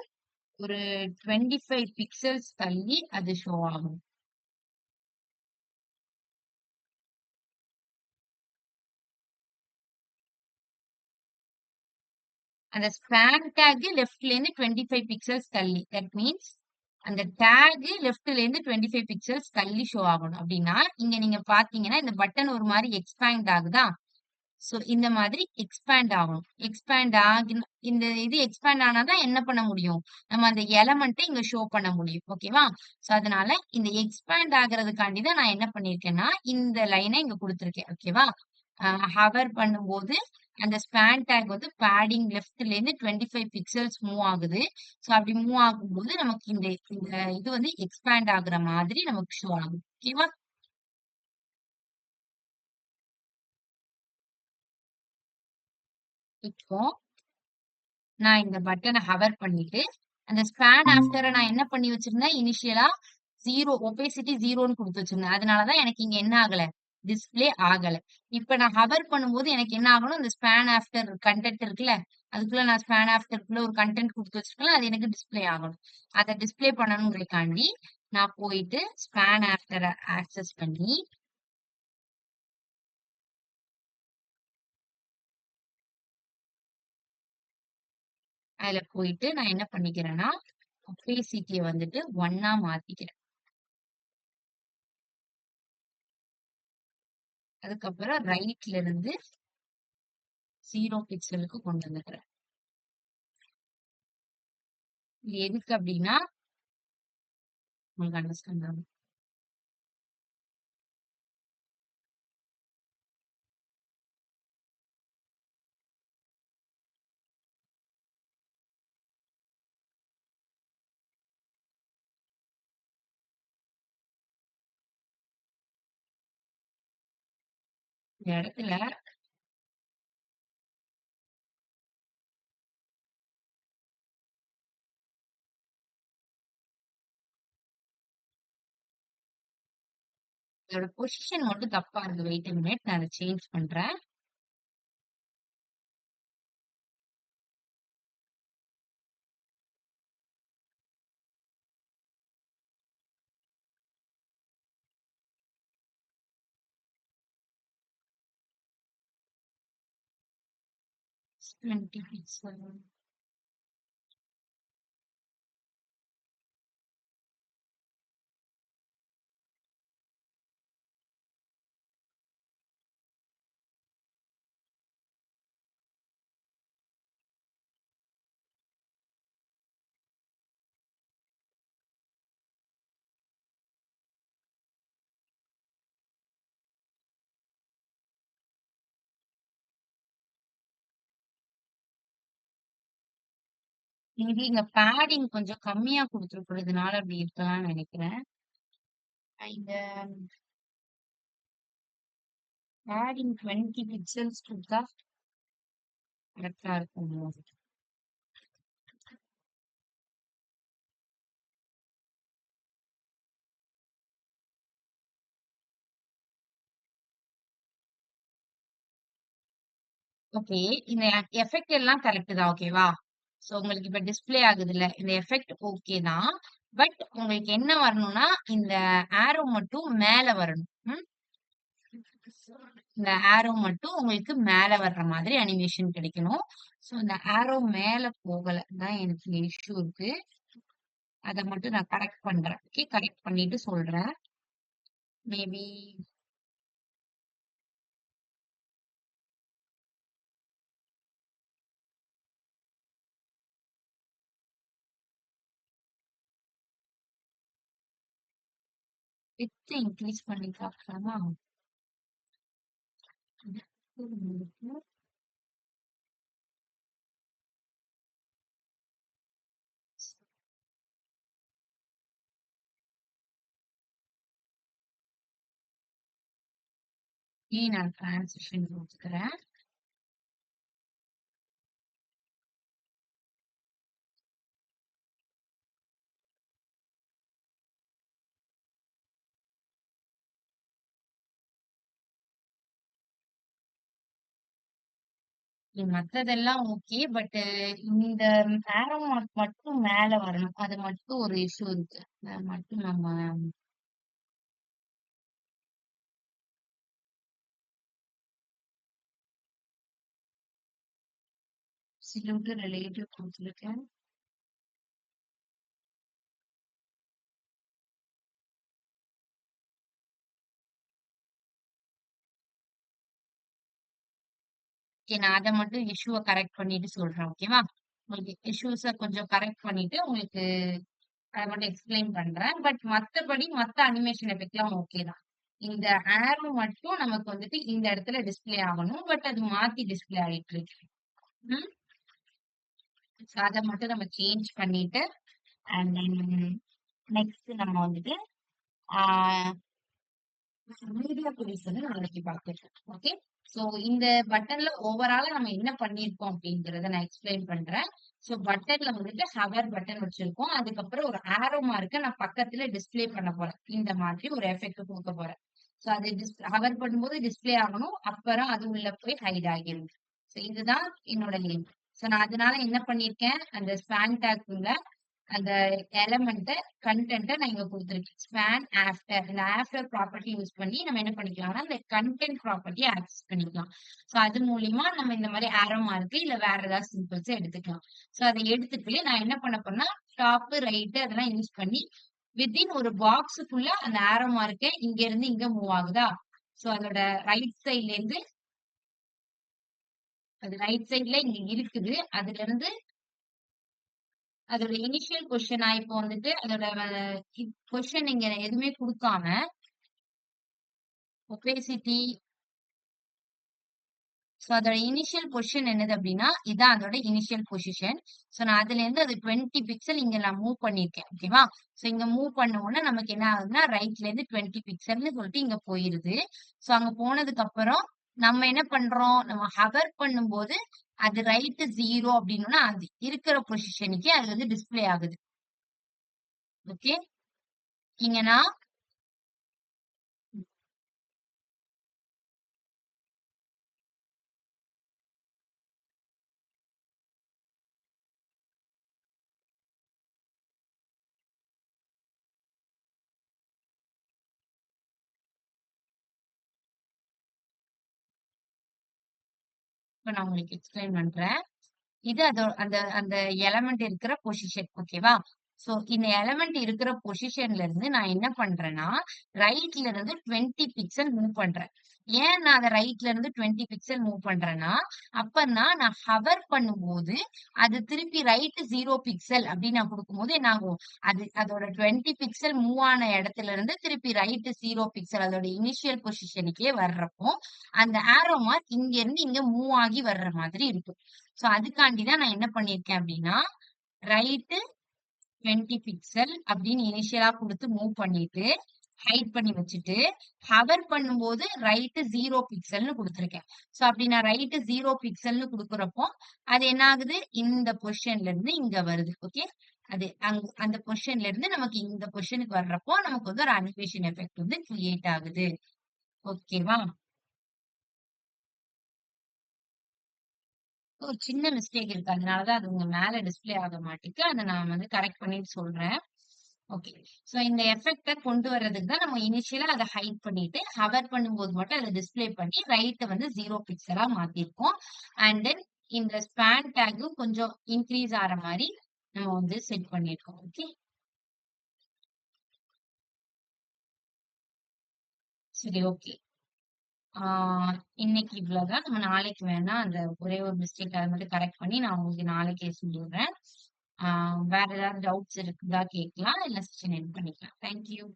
ஒரு 25 பிக்சல்ஸ் தள்ளி அது ஷோ ஆகும். அந்த ஸ்பான் டேக் லெஃப்ட்ல இருந்து 25 பிக்சல்ஸ் தள்ளி. தட் மீன்ஸ் அந்த டேக் லெஃப்ட்ல இருந்து 25 பிக்சல்ஸ் தள்ளி ஷோ ஆகணும். அப்டின்னா, இங்க நீங்க பார்த்தீங்கன்னா, இந்த பட்டன் ஒரு மாரி எக்ஸ்பேண்ட் ஆகுதா? சோ இந்த மாதிரி எக்ஸ்பேண்ட் ஆகும். எக்ஸ்பேண்ட் ஆகி இந்த இது எக்ஸ்பேண்ட் ஆனா தான் என்ன பண்ண முடியும்? நம்ம அந்த எலமெண்ட்ட இங்க ஷோ பண்ண முடியும். ஓகேவா? சோ அதனால இந்த எக்ஸ்பேண்ட் ஆகுறதுக்காண்டி தான் நான் என்ன பண்ணியிருக்கேன்னா, இந்த லைன இங்க குடுத்துருக்கேன். ஓகேவா? ஹவர் பண்ணும்போது அந்த ஸ்பான் டேக் வந்து பேடிங் லெஃப்ட்லேருந்து 25 பிக்சல்ஸ் மூவ் ஆகுது. சோ அப்படி மூவ் ஆகும்போது நமக்கு இந்த இந்த இது வந்து எக்ஸ்பேண்ட் ஆகுற மாதிரி நமக்கு ஷோ ஆகும். ஓகேவா? இப்போ நான் இந்த பட்டன ஹவர் பண்ணிட்டு, அந்த ஸ்பான் ஆஃப்டர நான் என்ன பண்ணி வச்சிருந்தேன், இனிஷியலா 0 ஒபேசிட்டி 0ன்னு குடுத்து வச்சிருந்தேன். அதனால தான் எனக்கு இங்க என்ன ஆகல, டிஸ்ப்ளே ஆகல. இப்ப நான் ஹவர் பண்ணும்போது எனக்கு என்ன ஆகணும், இந்த ஸ்பான் ஆஃப்டர் கன்டென்ட் இருக்குல்ல, அதுக்குள்ள நான் ஸ்பான் ஆஃப்டர்க்குள்ள ஒரு கன்டென்ட் குடுத்து வச்சிருக்கேன்ல, அது எனக்கு டிஸ்ப்ளே ஆகணும். அத டிஸ்ப்ளே பண்ணணுங்கிறதுக்காண்டி, நான் போயிட்டு ஸ்பான் ஆஃப்டர ஆக்சஸ் பண்ணி, அதுல போயிட்டு நான் என்ன பண்ணிக்கிறேன்னா, ஒபேசிட்டிய வந்துட்டு 1ஆ மாத்திக்கிறேன். அதுக்கப்புறம் ரைட்ல இருந்து 0 பிக்சலுக்கு கொண்டு வந்துக்கிறேன். இது எதுக்கு அப்டின்னா, உங்களுக்கு அண்டர்ஸ்டாண்ட் ஆகும். இந்த இடத்துல இதோட பொசிஷன் மட்டும் தப்பா இருக்கு. Wait a minute. நான் அத சேஞ்ச் பண்றேன். It's 20 pixel. மேபி இங்க பேடிங் கொஞ்சம் கம்மியா குடுத்துருக்கிறதுனால அப்படி இருக்கலாம்னு நெனைக்கிறேன். இந்த பேடிங் 20 பிக்சல்ஸ் குடுத்தா கரெக்ட்டா இருக்குமோ? ஓகே. இந்த எஃபெக்ட் எல்லாம் கரெக்ட் தான். ஓகேவா? சோ உங்களுக்கு இப்ப டிஸ்ப்ளே ஆகுதுல்ல. இந்த எஃபெக்ட் ஓகே தான். பட் உங்களுக்கு என்ன வரணும்னா, இந்த ஆரோ மட்டும் மேல வரணும். ம். இந்த ஆரோ மட்டும் உங்களுக்கு மேல வர்ற மாதிரி அனிமேஷன் கிடைக்கணும். சோ இந்த ஆரோ மேல போகல தான் எனக்கு இஷ்யூ இருக்கு. அத மட்டும் நான் கரெக்ட் பண்றேன். ஓகே. கரெக்ட் பண்ணிட்டு சொல்றேன். மேபி விட்த் இன்க்ரீஸ் பண்ணி பார்க்கலாமா? நான் டிரான்சிஷன் கொடுத்துக்கிறேன். மத்ததெல்லாம் ஓகே. பட் இந்த ஆரோ மார்க் மட்டும் மேல வரணும். அது மட்டும் ஒரு இஷ்யூ இருக்கு. அத மட்டும் நம்ம அப்சல்யூட் ரிலேட்டிவ் கொடுத்துருக்கேன். ஓகே. நான் அத மட்டும் இஷ்யூவ கரெக்ட் பண்ணிட்டு சொல்றேன். ஓகேவா? உங்களுக்கு இஷ்யூஸ கொஞ்சம் கரெக்ட் பண்ணிட்டு உங்களுக்கு அத மட்டும் எக்ஸ்பிளைன் பண்றேன். பட் மத்தபடி மத்த அனிமேஷன் எஃபெக்ட்லாம் ஓகே தான். இந்த ஆரோ மட்டும் நமக்கு வந்துட்டு இந்த இடத்துல டிஸ்ப்ளே ஆகணும். பட் அது மாத்தி டிஸ்ப்ளே ஆயிட்டு இருக்கு. ம். சோ அத மட்டும் நம்ம சேஞ்ச் பண்ணிட்டு அண்ட் தென் நெக்ஸ்ட் நம்ம வந்துட்டு ஆ மீடியா ப்ரொடியூஸ் வந்து நாளைக்கு பார்க்கலாம். ஓகே. சோ இந்த பட்டன்ல ஓவராலா நம்ம என்ன பண்ணியிருக்கோம் அப்படிங்கிறத நான் எக்ஸ்பிளைன் பண்றேன். சோ பட்டன்ல வந்துட்டு ஹவர் பட்டன் வச்சிருக்கோம். அதுக்கப்புறம் ஒரு ஆரோ மார்க்க நான் பக்கத்துல டிஸ்ப்ளே பண்ண போறேன். இந்த மாதிரி ஒரு எஃபெக்ட் குடுக்க போறேன். சோ அது ஹவர் பண்ணும்போது டிஸ்ப்ளே ஆகணும். அப்புறம் அது உள்ள போய் ஹைட் ஆகிரும். சோ இதுதான் என்னோட எய்ம். சோ நான் அதனால என்ன பண்ணியிருக்கேன், அந்த ஸ்பான் டேக்குள்ள அந்த எலமெண்ட்ட, கன்டென்ட்ட நான் இங்க குடுத்துருக்கேன். Span after. இந்த ஆஃப்டர் ப்ராப்பர்ட்டி யூஸ் பண்ணி நம்ம என்ன பண்ணிக்கலாம்னா, இந்த கன்டென்ட் ப்ராப்பர்ட்டிய ஆக்சஸ் பண்ணிக்கலாம். சோ அது மூலியமா நம்ம இந்த மாரி ஆரோ மார்க் இல்ல வேற ஏதாவது சிம்பிள்ஸ எடுத்துக்கலாம். சோ அத எடுத்துட்டு நான் என்ன பண்ண போறேன்னா, டாப், ரைட் அதெல்லாம் யூஸ் பண்ணி வித்தின் ஒரு பாக்ஸுக்குள்ள அந்த ஆரோ மார்க்க இங்க இருந்து இங்க மூவ் ஆகுதா? சோ அதோட ரைட் சைட்ல இருந்து அது ரைட் சைட்ல இங்க இருக்குது. அதுலருந்து அதோட இனிஷியல் பொசிஷன் நான் இப்போ வந்துட்டு அதோட பொசிஷன் இங்க எதுவுமே குடுக்காம ஒபேசிட்டி சோ அதோட இனிஷியல் பொசிஷன் என்னது அப்படின்னா இதான் அதோட இனிஷியல் பொசிஷன். சோ நான் அதுல இருந்து அது 20 பிக்சல் இங்க நான் மூவ் பண்ணிருக்கேன். ஓகேவா? சோ இங்க மூவ் பண்ண உடனே நமக்கு என்ன ஆகுதுன்னா ரைட்ல இருந்து 20 பிக்சல்னு சொல்லிட்டு இங்க போயிருது. சோ அங்க போனதுக்கு அப்புறம் நம்ம என்ன பண்றோம், நம்ம ஹவர் பண்ணும்போது அது ரைட் 0 அப்படின்னா அது இருக்கிற பொசிஷனுக்கே அது வந்து டிஸ்ப்ளே ஆகுது. ஓகே. இங்க நான் இப்ப நான் உங்களுக்கு எக்ஸ்பிளைன் பண்றேன். இது அந்த அந்த எலமெண்ட் இருக்கிற பொசிஷன். ஓகேவா? சோ இந்த எலமெண்ட் இருக்கிற பொசிஷன்ல இருந்து நான் என்ன பண்றேன்னா, ரைட்ல இருந்து 20 பிக்சல் மூவ் பண்றேன். ஏன் நான் அத ரைட்ல இருந்து 20 பிக்சல் மூவ் பண்றேன்னா, அப்பன்னா நான் ஹவர் பண்ணும்போது, அது திருப்பி ரைட் 0 பிக்சல் அப்படின்னு நான் குடுக்கும்போது என்ன ஆகும்? அதோட 20 பிக்சல் மூவ் ஆன இடத்துல இருந்து திருப்பி ரைட் 0 பிக்சல் அதோட இனிஷியல் பொசிஷனுக்கே வர்றப்போ, அந்த ஆரோ மார்க் இங்க இருந்து இங்க மூவ் ஆகி வர்ற மாதிரி இருக்கும். சோ அதுக்காண்டி தான் நான் என்ன பண்ணியிருக்கேன் அப்படின்னா, ரைட் 20 பிக்சல் அப்படின்னு இனிஷியலா குடுத்து மூவ் பண்ணிட்டு, ஹைட் பண்ணி வச்சுட்டு, ஹவர் பண்ணும்போது ரைட் 0 பிக்சல்னு குடுத்துருக்கேன். சோ அப்படி நான் ரைட் 0 பிக்சல்னு குடுக்குறப்போ, அது என்ன ஆகுது? இந்த பொசிஷன்ல இருந்து இங்க வருது. ஓகே. அது அந்த பொசிஷன்ல இருந்து நமக்கு இந்த பொசிஷனுக்கு வர்றப்போ, நமக்கு வந்து ஒரு அனிமேஷன் எஃபெக்ட் வந்து கிரியேட் ஆகுது. ஓகேவா? ஒரு சின்ன மிஸ்டேக் இருக்கு. அதனால தான் அது உங்க மேல டிஸ்ப்ளே ஆக மாட்டிக்கு. அத நான் வந்து கரெக்ட் பண்ணிட்டு சொல்றேன். ஓகே. சோ இந்த எஃபெக்ட்ட கொண்டு வர்றதுக்கு தான் நம்ம இனிஷியலா அத ஹைட் பண்ணிட்டு, ஹவர் பண்ணும்போது மட்டும் அத டிஸ்ப்ளே பண்ணி, ரைட்ட வந்து 0 பிக்சலா மாத்திருக்கோம். அண்ட் தென் இந்த ஸ்பான் டேக்கும் கொஞ்சம் இன்கிரீஸ் ஆற மாரி நம்ம வந்து செட் பண்ணியிருக்கோம். ஓகே. சரி ஓகே. ஆ இன்னைக்கு இவ்வளவுதான். நம்ம நாளைக்கு வேணா அந்த ஒரே ஒரு மிஸ்டேக் அத மட்டும் கரெக்ட் பண்ணி நான் உங்களுக்கு நாளைக்கே சொல்லிடுறேன். ஆ வேற ஏதாவது டவுட்ஸ் இருக்குதா கேட்கலாம். இல்ல செஷன் எண்ட் பண்ணிக்கலாம். Thank you.